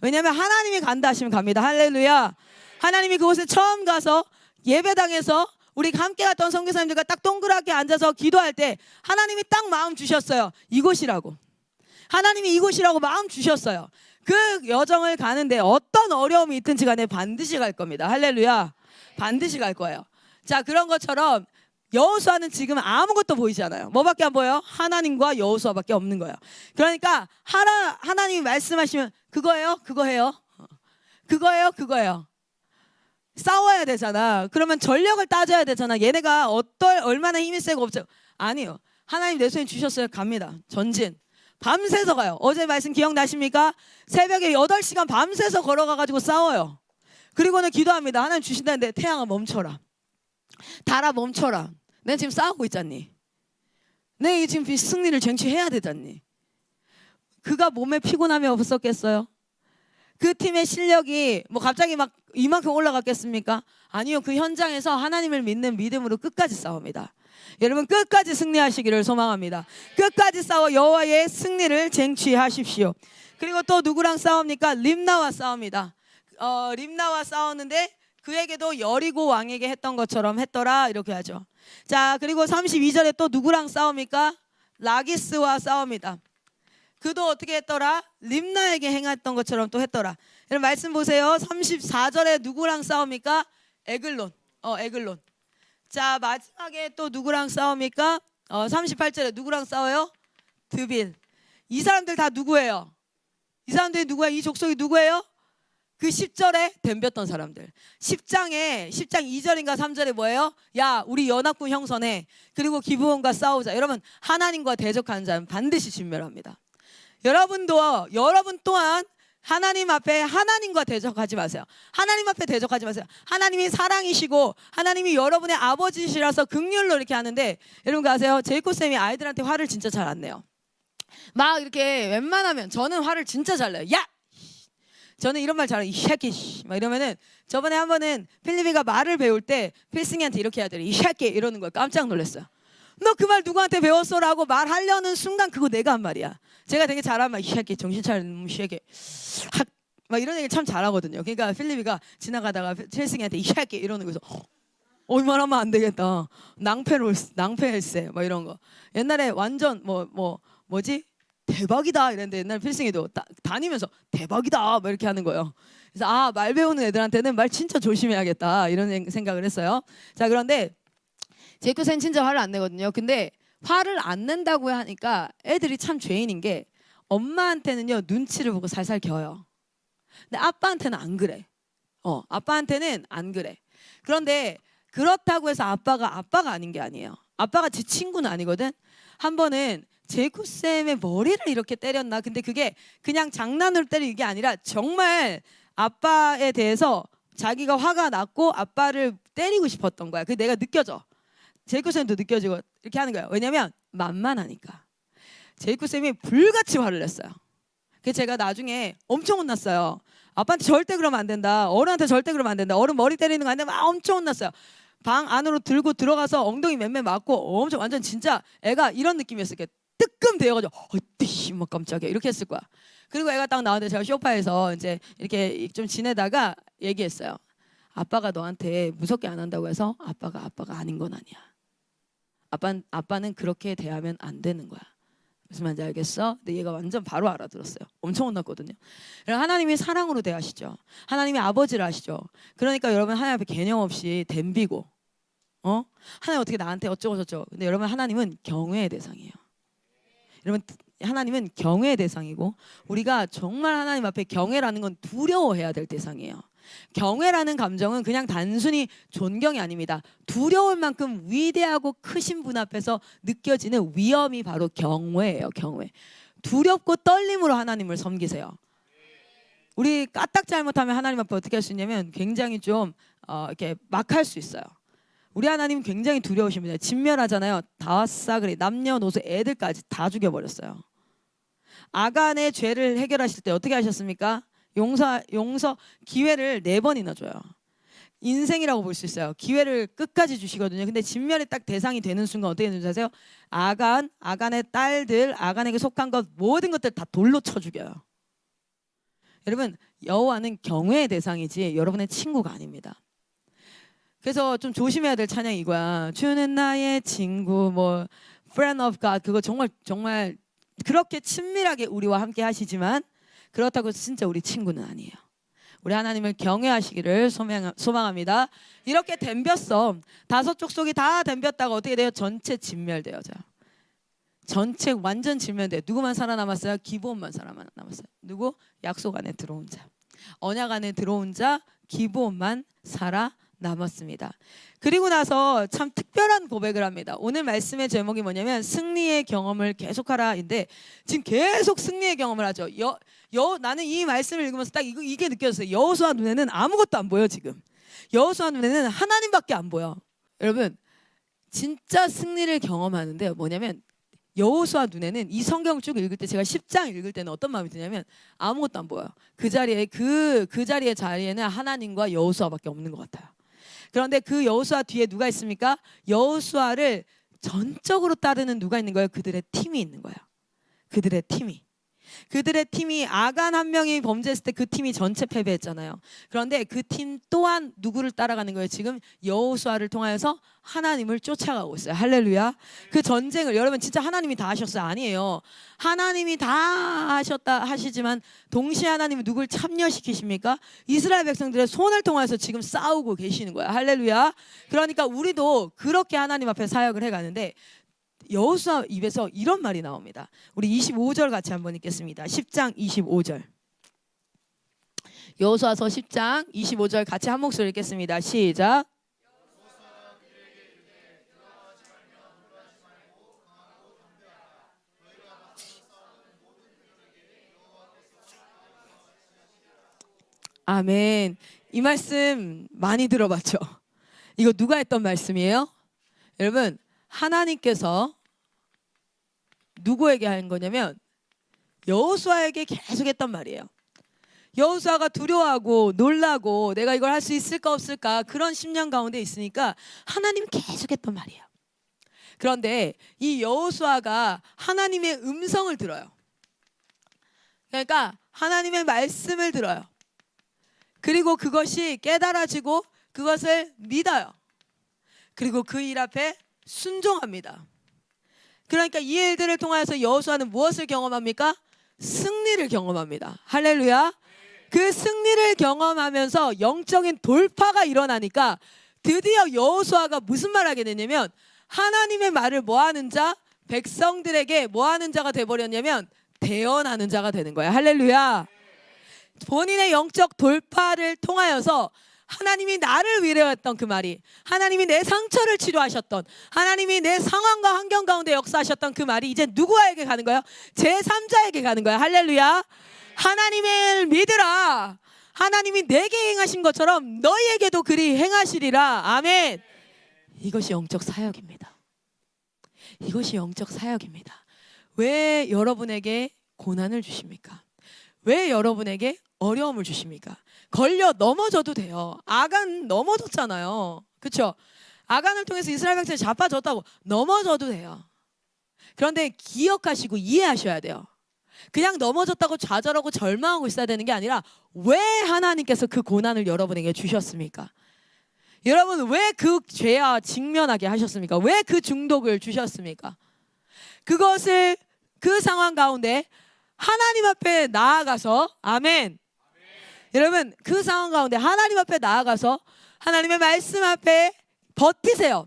왜냐하면 하나님이 간다 하시면 갑니다. 할렐루야. 하나님이 그곳에 처음 가서 예배당에서 우리 함께 갔던 선교사님들과 딱 동그랗게 앉아서 기도할 때 하나님이 딱 마음 주셨어요. 이곳이라고. 하나님이 이곳이라고 마음 주셨어요. 그 여정을 가는데 어떤 어려움이 있든지 간에 반드시 갈 겁니다. 할렐루야. 반드시 갈 거예요. 자, 그런 것처럼 여호수아는 지금 아무것도 보이지 않아요. 뭐밖에 안 보여요? 하나님과 여호수아밖에 없는 거예요. 그러니까 하나님이 말씀하시면 그거예요? 그거 해요? 그거예요? 그거예요. 싸워야 되잖아. 그러면 전력을 따져야 되잖아. 얘네가 얼마나 힘이 세고 없죠. 아니요. 하나님 내 손에 주셨어요. 갑니다. 전진. 밤새서 가요. 어제 말씀 기억나십니까? 새벽에 8시간 밤새서 걸어가가지고 싸워요. 그리고는 기도합니다. 하나님 주신다는데 태양아 멈춰라. 달아 멈춰라. 내가 지금 싸우고 있잖니. 내가 지금 승리를 쟁취해야 되잖니. 그가 몸에 피곤함이 없었겠어요? 그 팀의 실력이 뭐 갑자기 막 이만큼 올라갔겠습니까? 아니요. 그 현장에서 하나님을 믿는 믿음으로 끝까지 싸웁니다. 여러분 끝까지 승리하시기를 소망합니다. 끝까지 싸워 여호와의 승리를 쟁취하십시오. 그리고 또 누구랑 싸웁니까? 림나와 싸웁니다. 림나와 싸웠는데 그에게도 여리고 왕에게 했던 것처럼 했더라, 이렇게 하죠. 자, 그리고 32절에 또 누구랑 싸웁니까? 라기스와 싸웁니다. 그도 어떻게 했더라? 림나에게 행했던 것처럼 또 했더라. 여러분 말씀 보세요. 34절에 누구랑 싸웁니까? 에글론. 에글론. 자, 마지막에 또 누구랑 싸웁니까? 38절에 누구랑 싸워요? 드빌. 이 사람들 다 누구예요? 이 사람들이 누구야? 이 족속이 누구예요? 그 10절에 덤볐던 사람들. 10장 2절인가 3절에 뭐예요? 야, 우리 연합군 형성해. 그리고 기브온과 싸우자. 여러분, 하나님과 대적하는 자는 반드시 진멸합니다. 여러분 또한 하나님 앞에 하나님과 대적하지 마세요. 하나님 앞에 대적하지 마세요. 하나님이 사랑이시고 하나님이 여러분의 아버지시라서 긍휼로 이렇게 하는데, 여러분 아세요? 제이콥 쌤이 아이들한테 화를 진짜 잘 안 내요. 막 이렇게 웬만하면 저는 화를 진짜 잘 내요. 야! 저는 이런 말 잘해요. 이 새끼 막 이러면은, 저번에 한 번은 필리비가 말을 배울 때 필승이한테 이렇게 해야 돼요. 이 새끼 이러는 거예요. 깜짝 놀랐어요. 너 그 말 누구한테 배웠어라고 말하려는 순간 그거 내가 한 말이야. 제가 되게 잘하는 말, 이 새끼 정신 차리는 이 새끼 막 이런 얘기 참 잘하거든요. 그러니까 필리비가 지나가다가 필승이한테 이 새끼 이러는 거에서 얼마나 하면 안 되겠다. 낭패일세 막 이런 거. 옛날에 완전 뭐지? 대박이다 이랬는데, 옛날 필승이도 다니면서 대박이다 막 이렇게 하는 거예요. 그래서 말 배우는 애들한테는 말 진짜 조심해야겠다 이런 생각을 했어요. 자, 그런데 제이콥 쌤 진짜 화를 안 내거든요. 근데 화를 안 낸다고 하니까 애들이 참 죄인인 게, 엄마한테는요 눈치를 보고 살살 겨요. 근데 아빠한테는 안 그래. 아빠한테는 안 그래. 그런데 그렇다고 해서 아빠가 아닌 게 아니에요. 아빠가 제 친구는 아니거든. 한 번은 제이콥 쌤의 머리를 이렇게 때렸나? 근데 그게 그냥 장난으로 때린 게 아니라 정말 아빠에 대해서 자기가 화가 났고 아빠를 때리고 싶었던 거야. 그게 내가 느껴져. 제이콥 쌤도 느껴지고 이렇게 하는 거예요. 왜냐면 만만하니까. 제이콥 쌤이 불같이 화를 냈어요. 그래서 제가 나중에 엄청 혼났어요. 아빠한테 절대 그러면 안 된다. 어른한테 절대 그러면 안 된다. 어른 머리 때리는 거 안 된다. 막 엄청 혼났어요. 방 안으로 들고 들어가서 엉덩이 맴매 맞고 엄청 완전 진짜 애가 이런 느낌이었어요. 이렇게 뜨끔 되어가지고 막 깜짝이야 이렇게 했을 거야. 그리고 애가 딱 나왔는데 제가 소파에서 이제 이렇게 좀 지내다가 얘기했어요. 아빠가 너한테 무섭게 안 한다고 해서 아빠가 아닌 건 아니야. 아빠는 그렇게 대하면 안 되는 거야. 무슨 말인지 알겠어? 근데 얘가 완전 바로 알아들었어요. 엄청 혼났거든요. 하나님이 사랑으로 대하시죠. 하나님이 아버지를 아시죠. 그러니까 여러분 하나님 앞에 개념 없이 덤비고 하나님 어떻게 나한테 어쩌고 저쩌고. 근데 여러분 하나님은 경외의 대상이에요. 여러분 하나님은 경외의 대상이고, 우리가 정말 하나님 앞에 경외라는 건 두려워해야 될 대상이에요. 경외라는 감정은 그냥 단순히 존경이 아닙니다. 두려울 만큼 위대하고 크신 분 앞에서 느껴지는 위엄이 바로 경외예요. 경외. 두렵고 떨림으로 하나님을 섬기세요. 우리 까딱 잘못하면 하나님 앞에 어떻게 할 수 있냐면 굉장히 좀 이렇게 막 할 수 있어요. 우리 하나님은 굉장히 두려우십니다. 진멸하잖아요. 다싸그리 남녀노소 애들까지 다 죽여버렸어요. 아간의 죄를 해결하실 때 어떻게 하셨습니까? 용서 기회를 4번이나 줘요. 인생이라고 볼 수 있어요. 기회를 끝까지 주시거든요. 근데 진멸이 딱 대상이 되는 순간 어떻게 되는지 아세요? 아간의 딸들, 아간에게 속한 것 모든 것들 다 돌로 쳐 죽여요. 여러분 여호와는 경외의 대상이지 여러분의 친구가 아닙니다. 그래서 좀 조심해야 될 찬양이 이거야. 주는 나의 친구, friend of God. 그거 정말 그렇게 친밀하게 우리와 함께 하시지만 그렇다고 해서 진짜 우리 친구는 아니에요. 우리 하나님을 경외하시기를 소망합니다. 이렇게 덤볐어. 5 족속이 다 덤볐다가 어떻게 돼요? 전체 진멸돼요. 전체 완전 진멸돼요. 누구만 살아남았어요? 기브온만 살아남았어요. 누구? 약속 안에 들어온 자, 언약 안에 들어온 자 기브온만 살아남았습니다. 그리고 나서 참 특별한 고백을 합니다. 오늘 말씀의 제목이 뭐냐면 승리의 경험을 계속하라인데, 지금 계속 승리의 경험을 하죠. 나는 이 말씀을 읽으면서 딱 이게 느껴졌어요. 여호수아 눈에는 아무것도 안 보여. 지금 여호수아 눈에는 하나님밖에 안 보여. 여러분 진짜 승리를 경험하는데 뭐냐면, 여호수아 눈에는 이 성경을 쭉 읽을 때, 제가 10장 읽을 때는 어떤 마음이 드냐면 아무것도 안 보여요. 그 자리에 그 자리에는 하나님과 여호수아밖에 없는 것 같아요. 그런데 그 여호수아 뒤에 누가 있습니까? 여호수아를 전적으로 따르는 누가 있는 거예요? 그들의 팀이 있는 거예요. 그들의 팀이 아간 한 명이 범죄했을 때 그 팀이 전체 패배했잖아요. 그런데 그 팀 또한 누구를 따라가는 거예요? 지금 여호수아를 통하여서 하나님을 쫓아가고 있어요. 할렐루야. 그 전쟁을 여러분 진짜 하나님이 다 하셨어요? 아니에요. 하나님이 다 하시지만 동시에 하나님이 누굴 참여시키십니까? 이스라엘 백성들의 손을 통해서 지금 싸우고 계시는 거야. 할렐루야. 그러니까 우리도 그렇게 하나님 앞에 사역을 해가는데, 여호수아 입에서 이런 말이 나옵니다. 우리 25절 같이 한번 읽겠습니다. 10장 25절. 여호수아서 10장 25절 같이 한 목소리 읽겠습니다. 시작. 아멘. 이 말씀 많이 들어봤죠? 이거 누가 했던 말씀이에요? 여러분, 하나님께서 누구에게 한 거냐면 여호수아에게 계속 했던 말이에요. 여호수아가 두려워하고 놀라고 내가 이걸 할 수 있을까 없을까 그런 심령 가운데 있으니까 하나님이 계속 했던 말이에요. 그런데 이 여호수아가 하나님의 음성을 들어요. 그러니까 하나님의 말씀을 들어요. 그리고 그것이 깨달아지고 그것을 믿어요. 그리고 그 일 앞에 순종합니다. 그러니까 이 일들을 통하여서 여호수아는 무엇을 경험합니까? 승리를 경험합니다. 할렐루야. 그 승리를 경험하면서 영적인 돌파가 일어나니까 드디어 여호수아가 무슨 말을 하게 되냐면 하나님의 말을 뭐하는 자? 백성들에게 뭐하는 자가 돼버렸냐면 대언하는 자가 되는 거야. 할렐루야. 본인의 영적 돌파를 통하여서 하나님이 나를 위로했던 그 말이, 하나님이 내 상처를 치료하셨던, 하나님이 내 상황과 환경 가운데 역사하셨던 그 말이 이제 누구에게 가는 거예요? 제3자에게 가는 거야. 할렐루야. 하나님을 믿으라. 하나님이 내게 행하신 것처럼 너희에게도 그리 행하시리라. 아멘. 이것이 영적 사역입니다. 이것이 영적 사역입니다. 왜 여러분에게 고난을 주십니까? 왜 여러분에게 어려움을 주십니까? 걸려 넘어져도 돼요. 아간 넘어졌잖아요. 그렇죠? 아간을 통해서 이스라엘 백성이 자빠졌다고 넘어져도 돼요. 그런데 기억하시고 이해하셔야 돼요. 그냥 넘어졌다고 좌절하고 절망하고 있어야 되는 게 아니라 왜 하나님께서 그 고난을 여러분에게 주셨습니까? 여러분 왜 그 죄와 직면하게 하셨습니까? 왜 그 중독을 주셨습니까? 그것을 그 상황 가운데 하나님 앞에 나아가서 아멘. 여러분 그 상황 가운데 하나님 앞에 나아가서 하나님의 말씀 앞에 버티세요.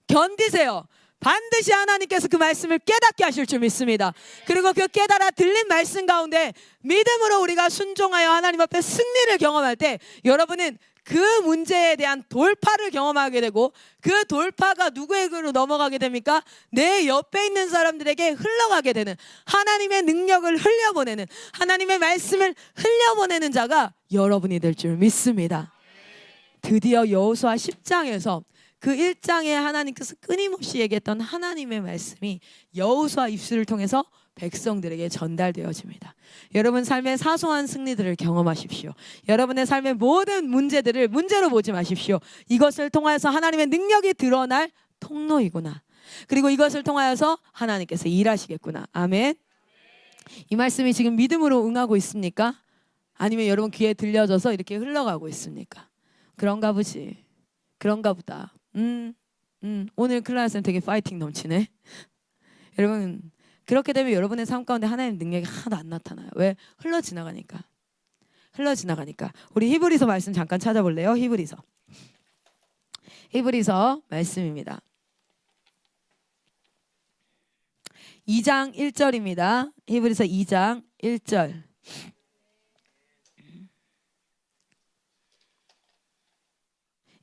견디세요. 반드시 하나님께서 그 말씀을 깨닫게 하실 줄 믿습니다. 그리고 그 깨달아 들린 말씀 가운데 믿음으로 우리가 순종하여 하나님 앞에 승리를 경험할 때 여러분은 그 문제에 대한 돌파를 경험하게 되고 그 돌파가 누구에게로 넘어가게 됩니까? 내 옆에 있는 사람들에게 흘러가게 되는 하나님의 능력을 흘려보내는 하나님의 말씀을 흘려보내는 자가 여러분이 될 줄 믿습니다. 드디어 여호수아 10장에서 그 1장에 하나님께서 끊임없이 얘기했던 하나님의 말씀이 여호수아 입술을 통해서 백성들에게 전달되어집니다. 여러분 삶의 사소한 승리들을 경험하십시오. 여러분의 삶의 모든 문제들을 문제로 보지 마십시오. 이것을 통하여서 하나님의 능력이 드러날 통로이구나. 그리고 이것을 통하여서 하나님께서 일하시겠구나. 아멘. 이 말씀이 지금 믿음으로 응하고 있습니까? 아니면 여러분 귀에 들려져서 이렇게 흘러가고 있습니까? 그런가 보지. 그런가 보다. 오늘 클라스는 되게 파이팅 넘치네. 여러분 그렇게 되면 여러분의 삶 가운데 하나님의 능력이 하나도 안 나타나요. 왜? 흘러 지나가니까. 우리 히브리서 말씀 잠깐 찾아볼래요? 히브리서 말씀입니다. 2장 1절입니다. 히브리서 2장 1절.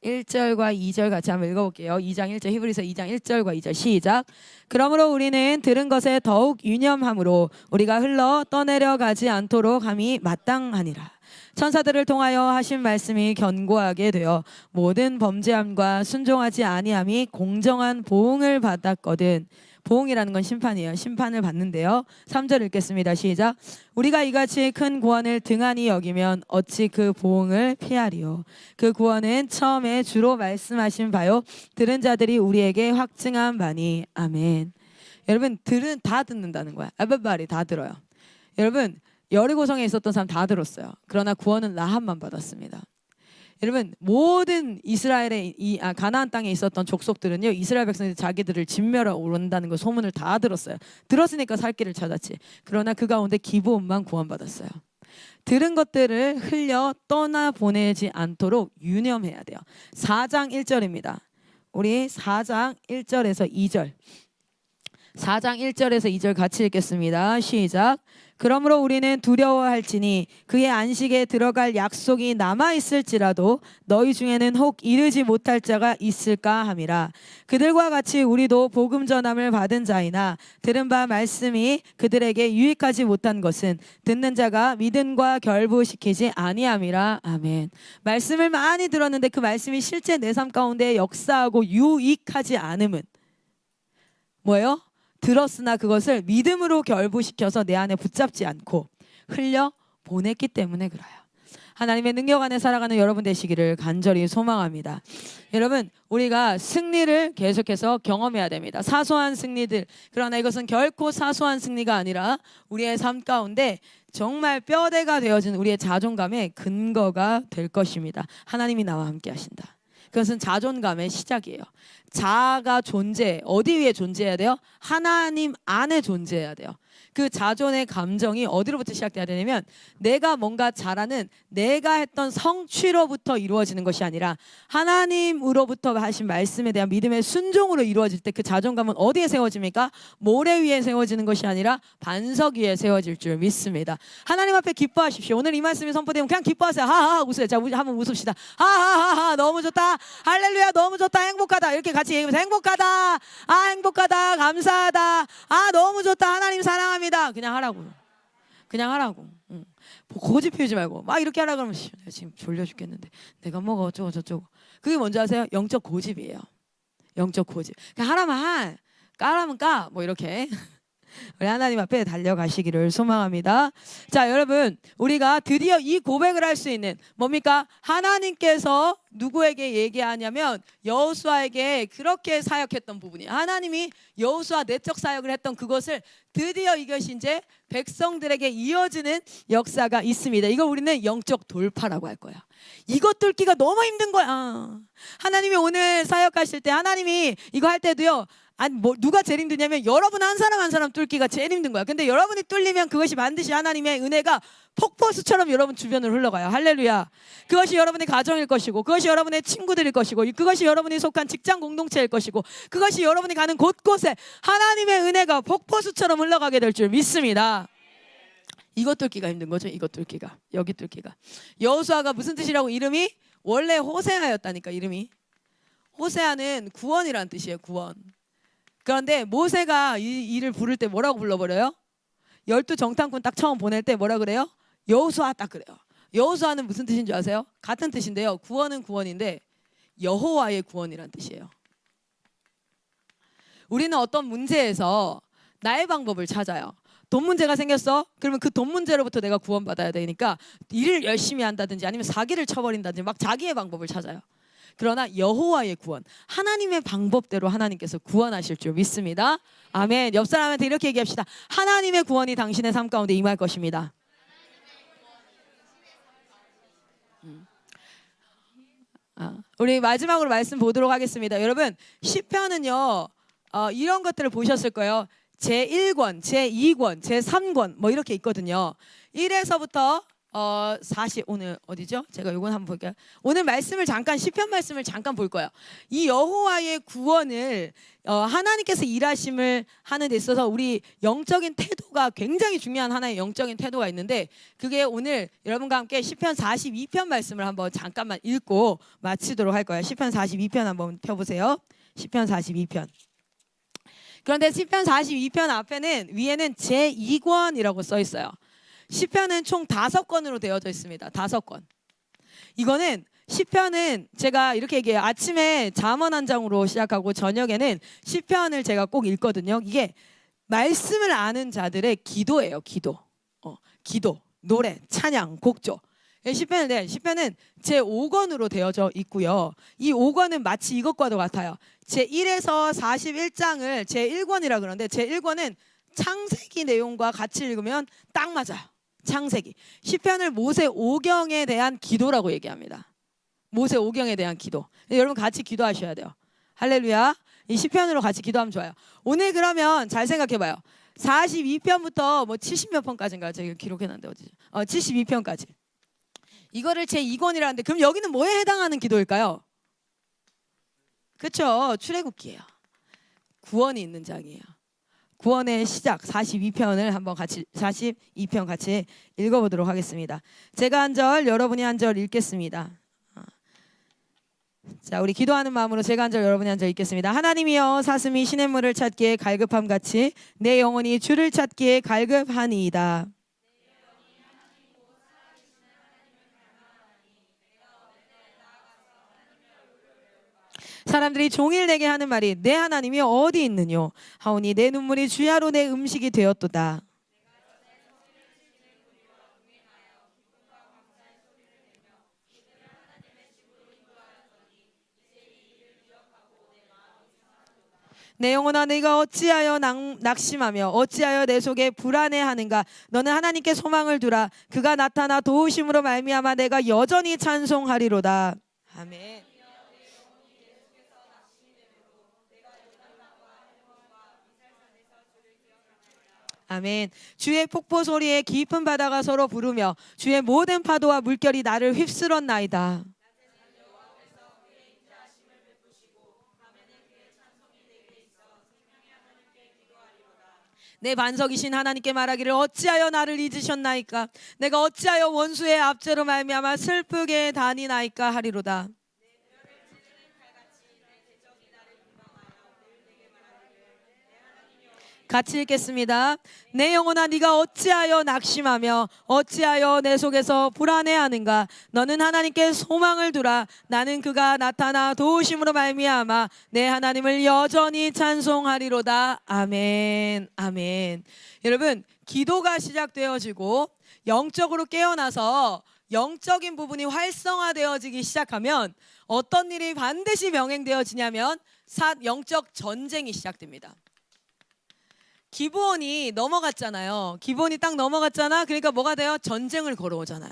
1절과 2절 같이 한번 읽어볼게요. 2장 1절 히브리서 2장 1절과 2절 시작. 그러므로 우리는 들은 것에 더욱 유념함으로 우리가 흘러 떠내려가지 않도록 함이 마땅하니라. 천사들을 통하여 하신 말씀이 견고하게 되어 모든 범죄함과 순종하지 아니함이 공정한 보응을 받았거든. 보응이라는 건 심판이에요. 심판을 받는데요. 3절 읽겠습니다. 시작. 우리가 이같이 큰 구원을 등한히 여기면 어찌 그 보응을 피하리요. 그 구원은 처음에 주로 말씀하신 바요 들은 자들이 우리에게 확증한 바니. 아멘. 여러분 다 듣는다는 거야. everybody 다 들어요. 여러분 여리고성에 있었던 사람 다 들었어요. 그러나 구원은 라합만 받았습니다. 여러분 모든 이스라엘의 가나안 땅에 있었던 족속들은요 이스라엘 백성들이 자기들을 진멸하러 온다는 거 소문을 다 들었어요. 들었으니까 살 길을 찾았지. 그러나 그 가운데 기브온만 구원받았어요. 들은 것들을 흘려 떠나보내지 않도록 유념해야 돼요. 4장 1절입니다. 우리 4장 1절에서 2절 4장 1절에서 2절 같이 읽겠습니다. 시작. 그러므로 우리는 두려워할지니 그의 안식에 들어갈 약속이 남아있을지라도 너희 중에는 혹 이르지 못할 자가 있을까 함이라. 그들과 같이 우리도 복음 전함을 받은 자이나 들은 바 말씀이 그들에게 유익하지 못한 것은 듣는 자가 믿음과 결부시키지 아니함이라. 아멘. 말씀을 많이 들었는데 그 말씀이 실제 내 삶 가운데 역사하고 유익하지 않음은 뭐예요? 들었으나 그것을 믿음으로 결부시켜서 내 안에 붙잡지 않고 흘려 보냈기 때문에 그래요. 하나님의 능력 안에 살아가는 여러분 되시기를 간절히 소망합니다. 여러분, 우리가 승리를 계속해서 경험해야 됩니다. 사소한 승리들. 그러나 이것은 결코 사소한 승리가 아니라 우리의 삶 가운데 정말 뼈대가 되어진 우리의 자존감의 근거가 될 것입니다. 하나님이 나와 함께 하신다. 그것은 자존감의 시작이에요. 자아가 어디 위에 존재해야 돼요? 하나님 안에 존재해야 돼요. 그 자존의 감정이 어디로부터 시작돼야 되냐면 내가 뭔가 잘하는 내가 했던 성취로부터 이루어지는 것이 아니라 하나님으로부터 하신 말씀에 대한 믿음의 순종으로 이루어질 때 그 자존감은 어디에 세워집니까? 모래 위에 세워지는 것이 아니라 반석 위에 세워질 줄 믿습니다. 하나님 앞에 기뻐하십시오. 오늘 이 말씀이 선포되면 그냥 기뻐하세요. 하하 웃어요. 자, 한번 웃읍시다. 하하하하 너무 좋다. 할렐루야 너무 좋다. 행복하다. 이렇게 같이 얘기하면서 행복하다. 아 행복하다. 감사하다. 아 너무 좋다. 하나님 사랑합니다. 그냥 하라고. 그냥 하라고. 고집 피우지 말고 막 이렇게 하라 그러면 내가 지금 졸려 죽겠는데 내가 뭐가 어쩌고 저쩌고. 그게 뭔지 아세요? 영적 고집이에요. 영적 고집. 그냥 하라면 까라면 까. 뭐 이렇게. 우리 하나님 앞에 달려가시기를 소망합니다. 자, 여러분, 우리가 드디어 이 고백을 할 수 있는 뭡니까? 하나님께서 누구에게 얘기하냐면 여호수아에게 그렇게 사역했던 부분이에요. 하나님이 여호수아 내적 사역을 했던 그것을 드디어 이것이 이제 백성들에게 이어지는 역사가 있습니다. 이걸 우리는 영적 돌파라고 할 거야. 이것 뚫기가 너무 힘든 거야. 하나님이 오늘 사역하실 때 하나님이 이거 할 때도요. 아니 누가 제일 힘드냐면 여러분 한 사람 한 사람 뚫기가 제일 힘든 거야. 근데 여러분이 뚫리면 그것이 반드시 하나님의 은혜가 폭포수처럼 여러분 주변을 흘러가요. 할렐루야. 그것이 여러분의 가정일 것이고 그것이 여러분의 친구들일 것이고 그것이 여러분이 속한 직장 공동체일 것이고 그것이 여러분이 가는 곳곳에 하나님의 은혜가 폭포수처럼 흘러가게 될 줄 믿습니다. 이것 뚫기가 힘든 거죠. 이것 뚫기가. 여기 뚫기가. 여호수아가 무슨 뜻이라고? 이름이 원래 호세아였다니까. 이름이 호세아는 구원이란 뜻이에요. 구원. 그런데 모세가 이를 부를 때 뭐라고 불러버려요? 12정탐꾼 딱 처음 보낼 때 뭐라 그래요? 여호수아 딱 그래요. 여호수아는 무슨 뜻인 줄 아세요? 같은 뜻인데요. 구원은 구원인데 여호와의 구원이란 뜻이에요. 우리는 어떤 문제에서 나의 방법을 찾아요. 돈 문제가 생겼어? 그러면 그 돈 문제로부터 내가 구원받아야 되니까 일을 열심히 한다든지 아니면 사기를 쳐버린다든지 막 자기의 방법을 찾아요. 그러나 여호와의 구원, 하나님의 방법대로 하나님께서 구원하실 줄 믿습니다. 아멘. 옆 사람한테 이렇게 얘기합시다. 하나님의 구원이 당신의 삶 가운데 임할 것입니다. 우리 마지막으로 말씀 보도록 하겠습니다. 여러분 시편은요 이런 것들을 보셨을 거예요. 제1권, 제2권, 제3권 뭐 이렇게 있거든요. 1에서부터 40 오늘 어디죠? 제가 이건 한번 볼게요. 오늘 말씀을 잠깐 시편 말씀을 잠깐 볼 거예요. 이 여호와의 구원을 하나님께서 일하심을 하는 데 있어서 우리 영적인 태도가 굉장히 중요한 하나의 영적인 태도가 있는데 그게 오늘 여러분과 함께 시편 42편 말씀을 한번 잠깐만 읽고 마치도록 할 거예요. 시편 42편 한번 펴보세요. 시편 42편. 그런데 시편 42편 앞에는 위에는 제2권이라고 써 있어요. 시편은 총 5권으로 되어져 있습니다. 5권. 이거는 시편은 제가 이렇게 얘기해요. 아침에 잠언 한 장으로 시작하고 저녁에는 시편을 제가 꼭 읽거든요. 이게 말씀을 아는 자들의 기도예요. 기도. 기도, 노래, 찬양, 곡조. 시편은 제5권으로 되어져 있고요. 이 5권은 마치 이것과도 같아요. 제1에서 41장을 제1권이라 그러는데 제1권은 창세기 내용과 같이 읽으면 딱 맞아요. 창세기. 시편을 모세 오경에 대한 기도라고 얘기합니다. 모세 오경에 대한 기도. 여러분 같이 기도하셔야 돼요. 할렐루야. 이 시편으로 같이 기도하면 좋아요. 오늘 그러면 잘 생각해봐요. 42편부터 뭐 70몇 편까지인가요? 제가 기록해놨는데 어디죠? 72편까지. 이거를 제2권이라는데 그럼 여기는 뭐에 해당하는 기도일까요? 그렇죠. 출애굽기예요. 구원이 있는 장이에요. 구원의 시작 42편을 한번 같이 42편 같이 읽어보도록 하겠습니다. 제가 한 절, 여러분이 한 절 읽겠습니다. 자, 우리 기도하는 마음으로 제가 한 절, 여러분이 한 절 읽겠습니다. 하나님이여, 사슴이 시냇물을 찾기에 갈급함 같이 내 영혼이 주를 찾기에 갈급하니이다. 사람들이 종일 내게 하는 말이 내 하나님이 어디 있느뇨 하오니 내 눈물이 주야로 내 음식이 되었도다. 내 영혼아, 네가 어찌하여 낙심하며 어찌하여 내 속에 불안해하는가. 너는 하나님께 소망을 두라. 그가 나타나 도우심으로 말미암아 내가 여전히 찬송하리로다. 아멘. 아멘. 주의 폭포 소리에 깊은 바다가 서로 부르며 주의 모든 파도와 물결이 나를 휩쓸었나이다. 내 반석이신 하나님께 말하기를 어찌하여 나를 잊으셨나이까. 내가 어찌하여 원수의 압제로 말미암아 슬프게 다니나이까 하리로다. 같이 읽겠습니다. 내 영혼아, 네가 어찌하여 낙심하며 어찌하여 내 속에서 불안해하는가. 너는 하나님께 소망을 두라. 나는 그가 나타나 도우심으로 말미암아 내 하나님을 여전히 찬송하리로다. 아멘. 아멘. 여러분, 기도가 시작되어지고 영적으로 깨어나서 영적인 부분이 활성화되어지기 시작하면 어떤 일이 반드시 병행되어지냐면 영적 전쟁이 시작됩니다. 기브온이 넘어갔잖아요. 기브온이 딱 넘어갔잖아. 그러니까 뭐가 돼요? 전쟁을 걸어오잖아요.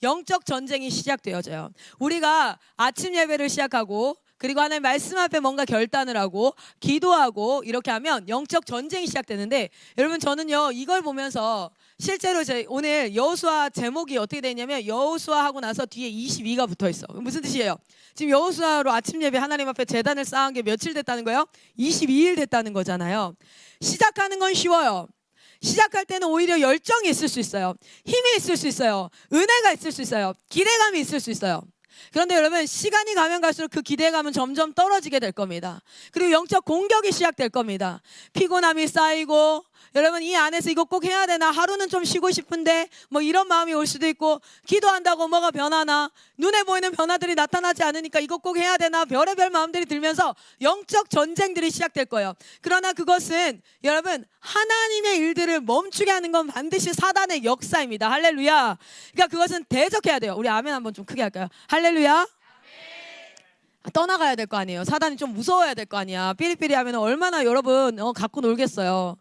영적 전쟁이 시작되어져요. 우리가 아침 예배를 시작하고 그리고 하나님 말씀 앞에 뭔가 결단을 하고 기도하고 이렇게 하면 영적 전쟁이 시작되는데, 여러분 저는요 이걸 보면서 실제로 오늘 여호수아 제목이 어떻게 되냐면 여호수아 하고 나서 뒤에 22가 붙어 있어. 무슨 뜻이에요? 지금 여호수아로 아침 예배 하나님 앞에 제단을 쌓은 게 며칠 됐다는 거예요? 22일 됐다는 거잖아요. 시작하는 건 쉬워요. 시작할 때는 오히려 열정이 있을 수 있어요. 힘이 있을 수 있어요. 은혜가 있을 수 있어요. 기대감이 있을 수 있어요. 그런데 여러분, 시간이 가면 갈수록 그 기대감은 점점 떨어지게 될 겁니다. 그리고 영적 공격이 시작될 겁니다. 피곤함이 쌓이고, 여러분 이 안에서 이거 꼭 해야 되나, 하루는 좀 쉬고 싶은데 뭐 이런 마음이 올 수도 있고, 기도한다고 뭐가 변하나, 눈에 보이는 변화들이 나타나지 않으니까 이거 꼭 해야 되나, 별의별 마음들이 들면서 영적 전쟁들이 시작될 거예요. 그러나 그것은 여러분 하나님의 일들을 멈추게 하는 건 반드시 사단의 역사입니다. 할렐루야. 그러니까 그것은 대적해야 돼요. 우리 아멘 한번 좀 크게 할까요? 할렐루야. 떠나가야 될 거 아니에요. 사단이 좀 무서워야 될 거 아니야. 삐리삐리 하면 얼마나 여러분 갖고 놀겠어요.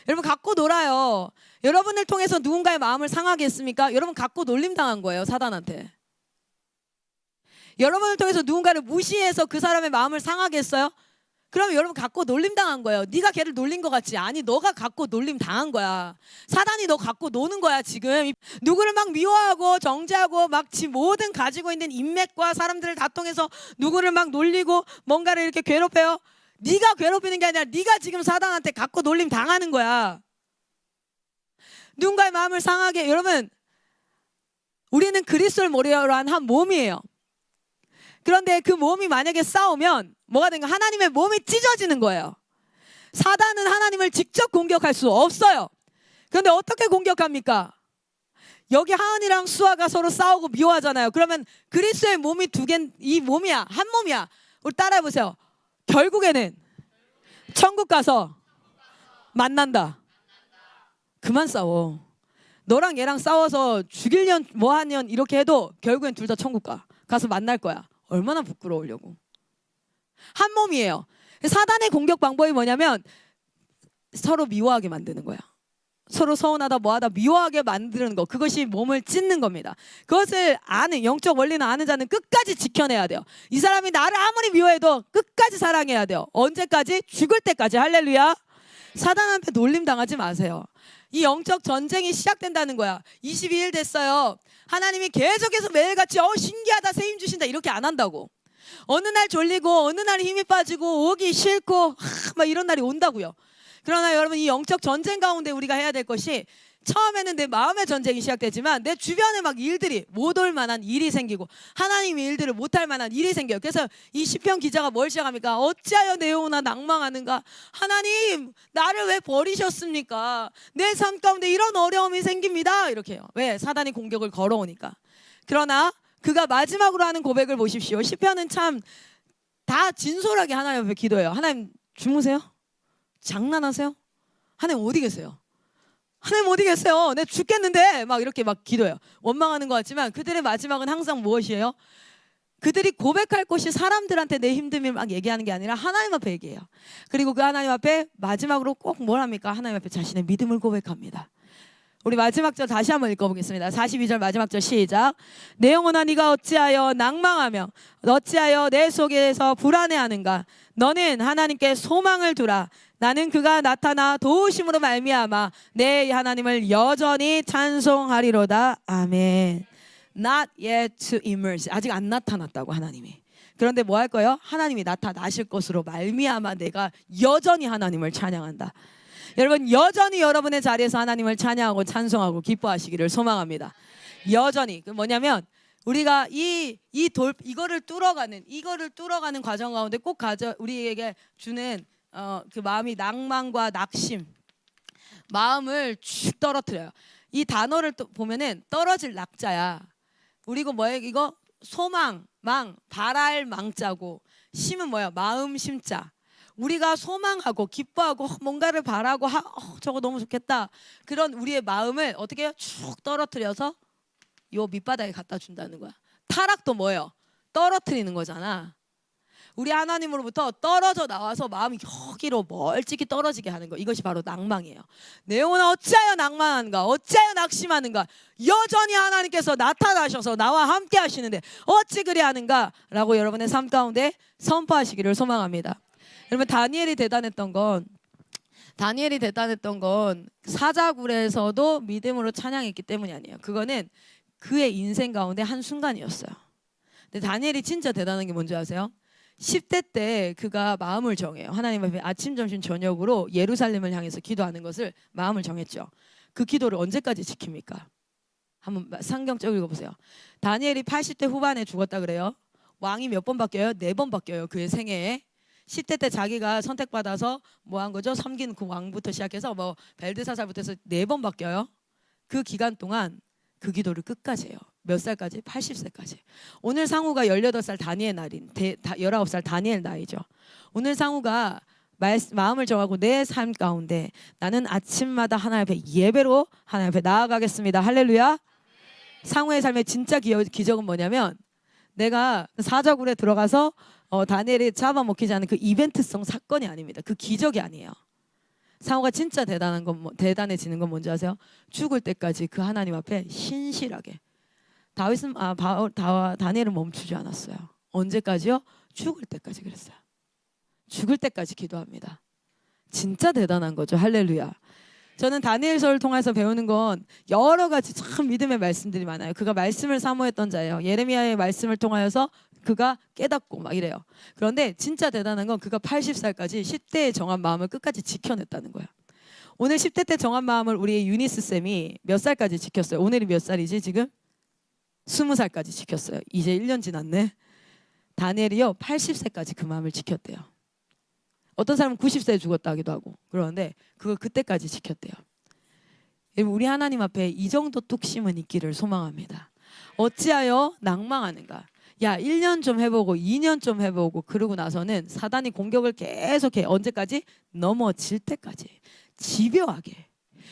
여러분 갖고 놀아요. 여러분을 통해서 누군가의 마음을 상하게 했습니까? 여러분 갖고 놀림 당한 거예요, 사단한테. 여러분을 통해서 누군가를 무시해서 그 사람의 마음을 상하게 했어요? 그러면 여러분 갖고 놀림 당한 거예요. 네가 걔를 놀린 것 같지? 아니, 너가 갖고 놀림 당한 거야. 사단이 너 갖고 노는 거야 지금. 누구를 막 미워하고 정죄하고 막 지 모든 가지고 있는 인맥과 사람들을 다 통해서 누구를 막 놀리고 뭔가를 이렇게 괴롭혀요. 네가 괴롭히는 게 아니라 네가 지금 사단한테 갖고 놀림 당하는 거야. 누군가의 마음을 상하게. 여러분, 우리는 그리스도를 모래로 한 몸이에요. 그런데 그 몸이 만약에 싸우면 뭐가 된가? 하나님의 몸이 찢어지는 거예요. 사단은 하나님을 직접 공격할 수 없어요. 그런데 어떻게 공격합니까? 여기 하은이랑 수아가 서로 싸우고 미워하잖아요. 그러면 그리스도의 몸이 두 개, 이 몸이야, 한 몸이야. 우리 따라해 보세요. 결국에는 천국 가서 만난다. 그만 싸워. 너랑 얘랑 싸워서 죽일년 뭐하년 이렇게 해도 결국엔 둘 다 천국 가서 만날 거야. 얼마나 부끄러우려고. 한 몸이에요. 사단의 공격 방법이 뭐냐면 서로 미워하게 만드는 거야. 서로 서운하다 뭐하다 미워하게 만드는 거, 그것이 몸을 찢는 겁니다. 그것을 아는, 영적 원리는 아는 자는 끝까지 지켜내야 돼요. 이 사람이 나를 아무리 미워해도 끝까지 사랑해야 돼요. 언제까지? 죽을 때까지. 할렐루야. 사단한테 놀림 당하지 마세요. 이 영적 전쟁이 시작된다는 거야. 22일 됐어요. 하나님이 계속해서 매일같이 신기하다, 새 힘 주신다 이렇게 안 한다고. 어느 날 졸리고 어느 날 힘이 빠지고 오기 싫고 막 이런 날이 온다고요. 그러나 여러분, 이 영적 전쟁 가운데 우리가 해야 될 것이, 처음에는 내 마음의 전쟁이 시작되지만 내 주변에 막 일들이 못 올 만한 일이 생기고 하나님의 일들을 못할 만한 일이 생겨요. 그래서 이 시편 기자가 뭘 시작합니까? 어찌하여 내 영혼아 낭망하는가? 하나님, 나를 왜 버리셨습니까? 내 삶 가운데 이런 어려움이 생깁니다. 이렇게 해요. 왜? 사단이 공격을 걸어오니까. 그러나 그가 마지막으로 하는 고백을 보십시오. 시편은 참 다 진솔하게 하나님 앞에 기도해요. 하나님, 주무세요? 장난하세요? 하나님 어디 계세요? 하나님 어디 계세요? 내 죽겠는데 막 이렇게 막 기도해요. 원망하는 것 같지만 그들의 마지막은 항상 무엇이에요? 그들이 고백할 것이 사람들한테 내 힘듦을 막 얘기하는 게 아니라 하나님 앞에 얘기해요. 그리고 그 하나님 앞에 마지막으로 꼭 뭘 합니까? 하나님 앞에 자신의 믿음을 고백합니다. 우리 마지막 절 다시 한번 읽어보겠습니다. 42절 마지막 절 시작. 내 영혼아, 네가 어찌하여 낭망하며 어찌하여 내 속에서 불안해하는가? 너는 하나님께 소망을 두라. 나는 그가 나타나 도우심으로 말미암아 내 하나님을 여전히 찬송하리로다. 아멘. Not yet to emerge. 아직 안 나타났다고 하나님이. 그런데 뭐 할 거예요? 하나님이 나타나실 것으로 말미암아 내가 여전히 하나님을 찬양한다. 여러분, 여전히 여러분의 자리에서 하나님을 찬양하고 찬송하고 기뻐하시기를 소망합니다. 여전히. 그 뭐냐면 우리가 이거를 뚫어가는 과정 가운데 꼭 우리에게 주는 그 마음이 낭만과 낙심, 마음을 쭉 떨어뜨려요. 이 단어를 또 보면은 떨어질 낙자야. 그리고 뭐예요? 이거 소망, 망, 바랄 망자고, 심은 뭐야? 마음 심자. 우리가 소망하고 기뻐하고 뭔가를 바라고 저거 너무 좋겠다. 그런 우리의 마음을 어떻게 해요? 쭉 떨어뜨려서 요 밑바닥에 갖다 준다는 거야. 타락도 뭐예요? 떨어뜨리는 거잖아. 우리 하나님으로부터 떨어져 나와서 마음이 여기로 멀찍이 떨어지게 하는 거. 이것이 바로 낭망이에요. 내 영혼아, 어찌하여 낭망하는가? 어찌하여 낙심하는가? 여전히 하나님께서 나타나셔서 나와 함께 하시는데 어찌 그리 하는가? 라고 여러분의 삶 가운데 선포하시기를 소망합니다. 여러분, 다니엘이 대단했던 건 사자굴에서도 믿음으로 찬양했기 때문이 아니에요. 그거는 그의 인생 가운데 한 순간이었어요. 근데 다니엘이 진짜 대단한 게 뭔지 아세요? 10대 때 그가 마음을 정해요. 하나님 앞에 아침, 점심, 저녁으로 예루살렘을 향해서 기도하는 것을 마음을 정했죠. 그 기도를 언제까지 지킵니까? 한번 성경적 읽어보세요. 다니엘이 80대 후반에 죽었다 그래요. 왕이 몇 번 바뀌어요? 4번 바뀌어요. 그의 생애에. 10대 때 자기가 선택받아서 뭐 한 거죠? 섬긴 그 왕부터 시작해서 뭐 벨드사살부터 해서 4번 바뀌어요. 그 기간 동안 그 기도를 끝까지 해요. 몇 살까지? 80세까지. 오늘 상우가 18살 다니엘 날인 19살 다니엘 나이죠. 오늘 상우가 마음을 정하고 내 삶 가운데 나는 아침마다 하나님 앞에 예배로 하나님 앞에 나아가겠습니다. 할렐루야. 상우의 삶의 진짜 기적은 뭐냐면, 내가 사자굴에 들어가서 다니엘이 잡아먹히지 않은 그 이벤트성 사건이 아닙니다. 그 기적이 아니에요. 상우가 진짜 대단해지는 건 뭔지 아세요? 죽을 때까지 그 하나님 앞에 신실하게. 다니엘은 멈추지 않았어요. 언제까지요? 죽을 때까지 그랬어요. 죽을 때까지 기도합니다. 진짜 대단한 거죠. 할렐루야. 저는 다니엘서를 통해서 배우는 건 여러 가지 참 믿음의 말씀들이 많아요. 그가 말씀을 사모했던 자예요. 예레미야의 말씀을 통하여서 그가 깨닫고 막 이래요. 그런데 진짜 대단한 건 그가 80살까지 10대에 정한 마음을 끝까지 지켜냈다는 거예요. 오늘 10대 때 정한 마음을 우리 유니스 쌤이 몇 살까지 지켰어요? 오늘이 몇 살이지 지금? 20살까지 지켰어요. 이제 1년 지났네. 다니엘이요 80세까지 그 마음을 지켰대요. 어떤 사람은 90세에 죽었다 하기도 하고 그러는데 그걸 그때까지 지켰대요. 우리 하나님 앞에 이 정도 뚝심은 있기를 소망합니다. 어찌하여 낭망하는가? 야, 1년 좀 해보고 2년 좀 해보고 그러고 나서는 사단이 공격을 계속해. 언제까지? 넘어질 때까지. 집요하게.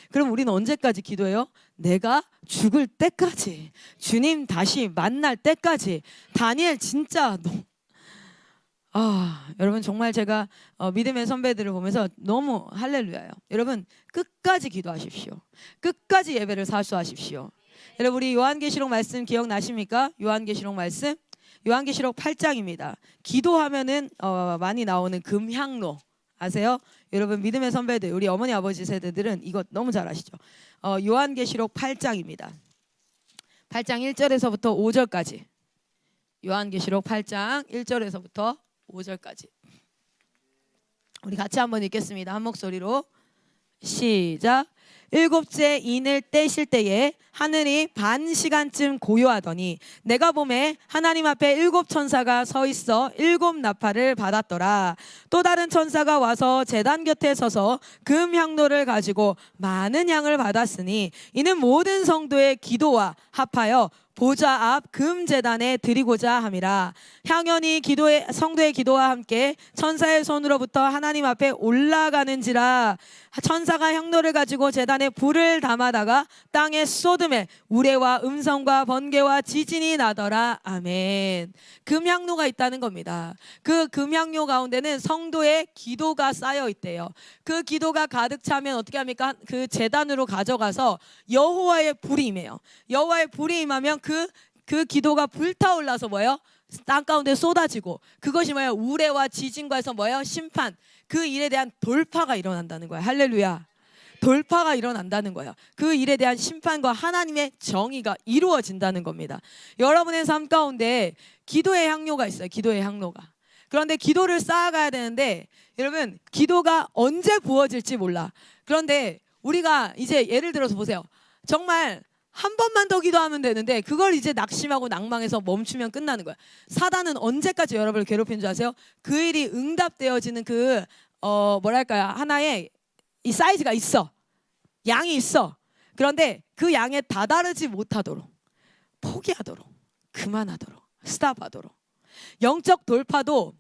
그럼 우리는 언제까지 기도해요? 내가 죽을 때까지. 주님 다시 만날 때까지. 다니엘 진짜 여러분 정말 제가 믿음의 선배들을 보면서 너무 할렐루야요. 여러분 끝까지 기도하십시오. 끝까지 예배를 사수하십시오. 여러분 우리 요한계시록 말씀 기억나십니까? 요한계시록 말씀 요한계시록 8장입니다. 기도하면은 많이 나오는 금향로 아세요? 여러분 믿음의 선배들 우리 어머니 아버지 세대들은 이거 너무 잘 아시죠? 요한계시록 8장입니다. 8장 1절에서부터 5절까지 요한계시록 8장 1절에서부터 5절까지 우리 같이 한번 읽겠습니다. 한 목소리로 시작. 일곱째 인을 떼실 때에 하늘이 반 시간쯤 고요하더니 내가 보매 하나님 앞에 일곱 천사가 서 있어 일곱 나팔을 받았더라. 또 다른 천사가 와서 제단 곁에 서서 금 향로를 가지고 많은 양을 받았으니 이는 모든 성도의 기도와 합하여 보좌 앞 금제단에 드리고자 함이라. 향연이 성도의 기도와 함께 천사의 손으로부터 하나님 앞에 올라가는지라. 천사가 향로를 가지고 제단에 불을 담아다가 땅에 쏟음에 우레와 음성과 번개와 지진이 나더라. 아멘. 금향로가 있다는 겁니다. 그 금향로 가운데는 성도의 기도가 쌓여 있대요. 그 기도가 가득 차면 어떻게 합니까? 그 제단으로 가져가서 여호와의 불이 임해요. 여호와의 불이 임하면 그 기도가 불타올라서 뭐예요? 땅 가운데 쏟아지고, 그것이 뭐예요? 우레와 지진과 해서 뭐예요? 심판. 그 일에 대한 돌파가 일어난다는 거예요. 할렐루야. 돌파가 일어난다는 거예요. 그 일에 대한 심판과 하나님의 정의가 이루어진다는 겁니다. 여러분의 삶 가운데 기도의 향로가 있어요. 기도의 향로가. 그런데 기도를 쌓아가야 되는데, 여러분, 기도가 언제 부어질지 몰라. 그런데 우리가 이제 예를 들어서 보세요. 정말 한 번만 더 기도하면 되는데 그걸 이제 낙심하고 낭망해서 멈추면 끝나는 거야. 사단은 언제까지 여러분을 괴롭히는 줄 아세요? 그 일이 응답되어지는 뭐랄까요, 하나의 이 사이즈가 있어. 양이 있어. 그런데 그 양에 다다르지 못하도록, 포기하도록, 그만하도록, 스탑하도록. 영적 돌파도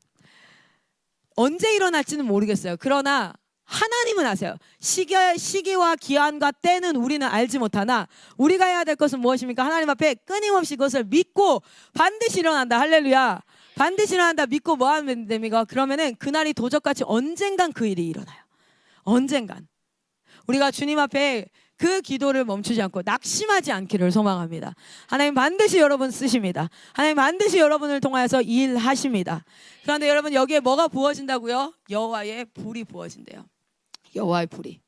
언제 일어날지는 모르겠어요. 그러나 하나님은 아세요. 시기와 기한과 때는 우리는 알지 못하나 우리가 해야 될 것은 무엇입니까? 하나님 앞에 끊임없이 그것을 믿고 반드시 일어난다. 할렐루야. 반드시 일어난다. 믿고 뭐 하면 됩니까? 그러면은 그날이 도적같이 언젠간 그 일이 일어나요. 언젠간. 우리가 주님 앞에 그 기도를 멈추지 않고 낙심하지 않기를 소망합니다. 하나님 반드시 여러분 쓰십니다. 하나님 반드시 여러분을 통하여서 일하십니다. 그런데 여러분, 여기에 뭐가 부어진다고요? 여호와의 불이 부어진대요. 여호와의 불이.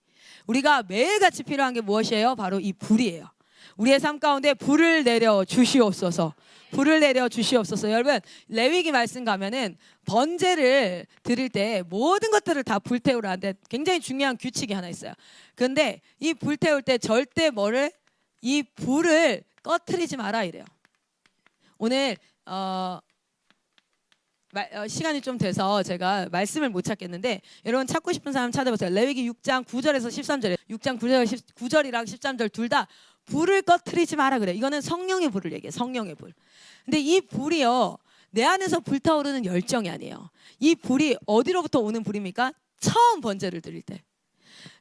우리가 매일같이 필요한 게 무엇이에요? 바로 이 불이에요. 우리의 삶 가운데 불을 내려 주시옵소서. 불을 내려 주시옵소서. 여러분, 레위기 말씀 가면은 번제를 드릴 때 모든 것들을 다 불태우라는데 굉장히 중요한 규칙이 하나 있어요. 그런데 이 불태울 때 절대 이 불을 꺼트리지 마라 이래요. 오늘 시간이 좀 돼서 제가 말씀을 못 찾겠는데, 여러분 찾고 싶은 사람 찾아보세요. 레위기 6장 9절에서 13절에 6장 9절이랑 13절 둘 다 불을 꺼트리지 마라 그래. 이거는 성령의 불을 얘기해. 성령의 불. 근데 이 불이요, 내 안에서 불타오르는 열정이 아니에요. 이 불이 어디로부터 오는 불입니까? 처음 번제를 드릴 때,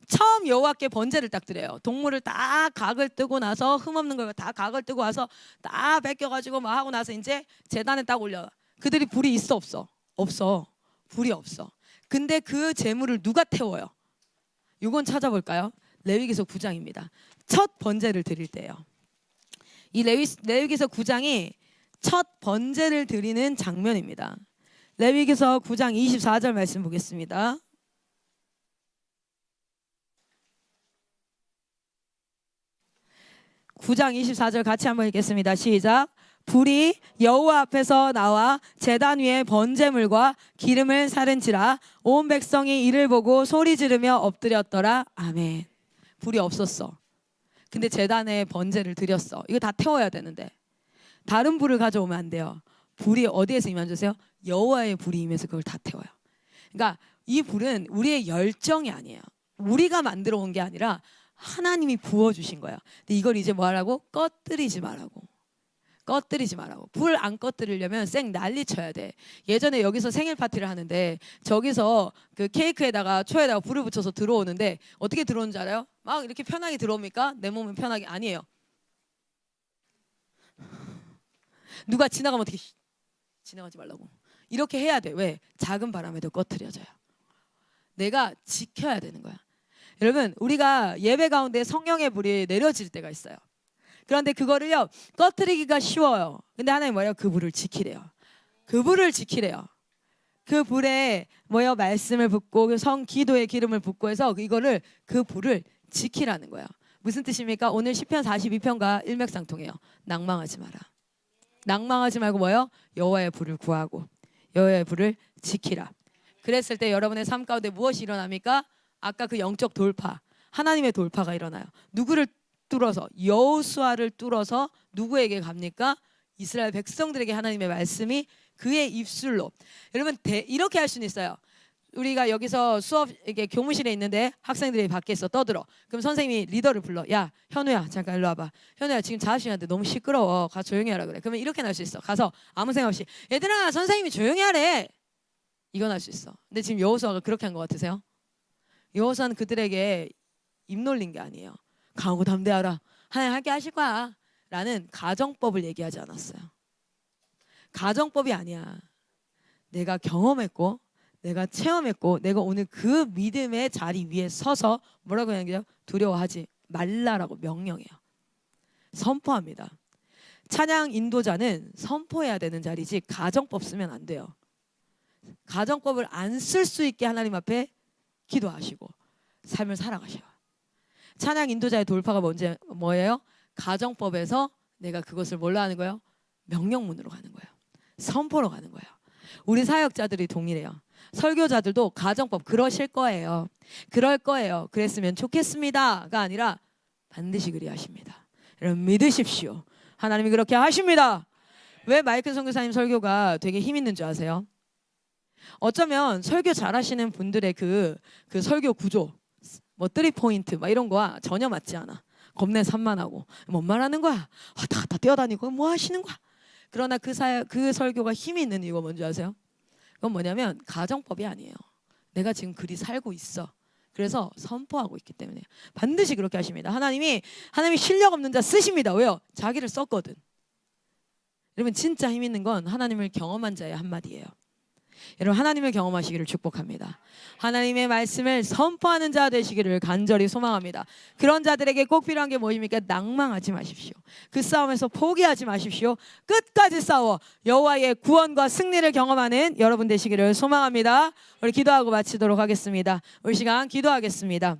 처음 여호와께 번제를 딱 드려요. 동물을 다 각을 뜨고 나서, 흠없는 걸 다 각을 뜨고 와서 다 벗겨가지고 막 하고 나서 이제 제단에 딱 올려. 그들이 불이 있어 없어? 없어. 불이 없어. 근데 그 제물을 누가 태워요? 이건 찾아볼까요? 레위기서 9장입니다. 첫 번제를 드릴 때예요. 이 레위기서 9장이 첫 번제를 드리는 장면입니다. 레위기서 9장 24절 말씀 보겠습니다. (9장 24절) 같이 한번 읽겠습니다. 시작. 불이 여호와 앞에서 나와 제단 위에 번제물과 기름을 사른지라 온 백성이 이를 보고 소리 지르며 엎드렸더라. 아멘. 불이 없었어. 근데 제단에 번제를 드렸어. 이거 다 태워야 되는데 다른 불을 가져오면 안 돼요. 불이 어디에서 임한 줄 아세요? 여호와의 불이 임해서 그걸 다 태워요. 그러니까 이 불은 우리의 열정이 아니에요. 우리가 만들어 온 게 아니라 하나님이 부어주신 거야. 근데 이걸 이제 뭐하라고? 꺼뜨리지 말라고. 꺼뜨리지 말라고. 불 안 꺼뜨리려면 쌩 난리 쳐야 돼. 예전에 여기서 생일 파티를 하는데 저기서 그 케이크에다가 초에다가 불을 붙여서 들어오는데 어떻게 들어오는 줄 알아요? 막 이렇게 편하게 들어옵니까? 내 몸은 편하게 아니에요. 누가 지나가면 어떻게 지나가지 말라고 이렇게 해야 돼. 왜? 작은 바람에도 꺼뜨려져요. 내가 지켜야 되는 거야. 여러분, 우리가 예배 가운데 성령의 불이 내려질 때가 있어요. 그런데 그거를요, 꺼뜨리기가 쉬워요. 근데 하나님 뭐예요? 그 불을 지키래요. 그 불을 지키래요. 그 불에 뭐예요? 말씀을 붓고 기도의 기름을 붓고 해서 이거를, 그 불을 지키라는 거예요. 무슨 뜻입니까? 오늘 시편 42편과 일맥상통해요. 낭망하지 마라. 낭망하지 말고 뭐예요? 여호와의 불을 구하고 여호와의 불을 지키라. 그랬을 때 여러분의 삶 가운데 무엇이 일어납니까? 아까 그 영적 돌파, 하나님의 돌파가 일어나요. 누구를 뚫어서? 여호수아를 뚫어서 누구에게 갑니까? 이스라엘 백성들에게 하나님의 말씀이 그의 입술로. 여러분 이렇게 할 수는 있어요. 우리가 여기서 수업 이게 교무실에 있는데 학생들이 밖에서 떠들어. 그럼 선생님이 리더를 불러. 야 현우야 잠깐 일로 와봐. 현우야 지금 자습실인데 너무 시끄러워. 가서 조용히 하라 그래. 그러면 이렇게 날 수 있어. 가서 아무 생각 없이 얘들아 선생님이 조용히 하래. 이건 할 수 있어. 근데 지금 여호수아가 그렇게 한 것 같으세요? 여호수아는 그들에게 입 놀린 게 아니에요. 강하고 담대하라. 하나님 함께 하실 거야. 라는 가정법을 얘기하지 않았어요. 가정법이 아니야. 내가 경험했고 내가 체험했고 내가 오늘 그 믿음의 자리 위에 서서 뭐라고 하는 거죠? 두려워하지 말라라고 명령해요. 선포합니다. 찬양 인도자는 선포해야 되는 자리지 가정법 쓰면 안 돼요. 가정법을 안 쓸 수 있게 하나님 앞에 기도하시고 삶을 살아가셔요. 찬양 인도자의 돌파가 뭐예요? 가정법에서 내가 그것을 뭘로 하는 거예요? 명령문으로 가는 거예요. 선포로 가는 거예요. 우리 사역자들이 동일해요. 설교자들도 가정법 그러실 거예요. 그럴 거예요. 그랬으면 좋겠습니다가 아니라 반드시 그리하십니다. 여러분 믿으십시오. 하나님이 그렇게 하십니다. 왜 마이클 선교사님 설교가 되게 힘 있는 줄 아세요? 어쩌면 설교 잘하시는 분들의 그 설교 구조 뭐 3포인트 막 이런 거와 전혀 맞지 않아. 겁내 산만하고 뭔 말하는 거야? 왔다 갔다 뛰어다니고 뭐 하시는 거야? 그러나 그 설교가 힘이 있는 이유가 뭔지 아세요? 그건 뭐냐면 가정법이 아니에요. 내가 지금 그리 살고 있어. 그래서 선포하고 있기 때문에 반드시 그렇게 하십니다. 하나님이 실력 없는 자 쓰십니다. 왜요? 자기를 썼거든. 여러분 진짜 힘 있는 건 하나님을 경험한 자의 한마디예요. 여러분 하나님을 경험하시기를 축복합니다. 하나님의 말씀을 선포하는 자 되시기를 간절히 소망합니다. 그런 자들에게 꼭 필요한 게 뭐입니까? 낭망하지 마십시오. 그 싸움에서 포기하지 마십시오. 끝까지 싸워 여호와의 구원과 승리를 경험하는 여러분 되시기를 소망합니다. 우리 기도하고 마치도록 하겠습니다. 우리 시간 기도하겠습니다.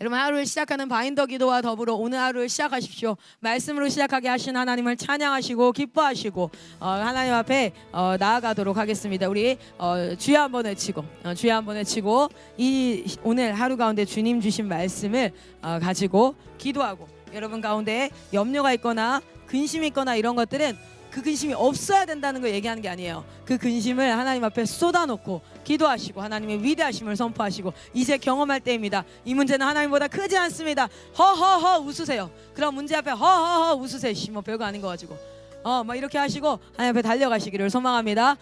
여러분 하루를 시작하는 바인더 기도와 더불어 오늘 하루를 시작하십시오. 말씀으로 시작하게 하신 하나님을 찬양하시고 기뻐하시고 하나님 앞에 나아가도록 하겠습니다. 우리 주여 한번 외치고 주여 한번 외치고 이 오늘 하루 가운데 주님 주신 말씀을 가지고 기도하고 여러분 가운데 염려가 있거나 근심이 있거나 이런 것들은 그 근심이 없어야 된다는 걸 얘기하는 게 아니에요. 그 근심을 하나님 앞에 쏟아놓고 기도하시고 하나님의 위대하심을 선포하시고 이제 경험할 때입니다. 이 문제는 하나님보다 크지 않습니다. 허허허 웃으세요. 그럼 문제 앞에 허허허 웃으세요. 뭐 별거 아닌 거 가지고 막 이렇게 하시고 하나님 앞에 달려가시기를 소망합니다.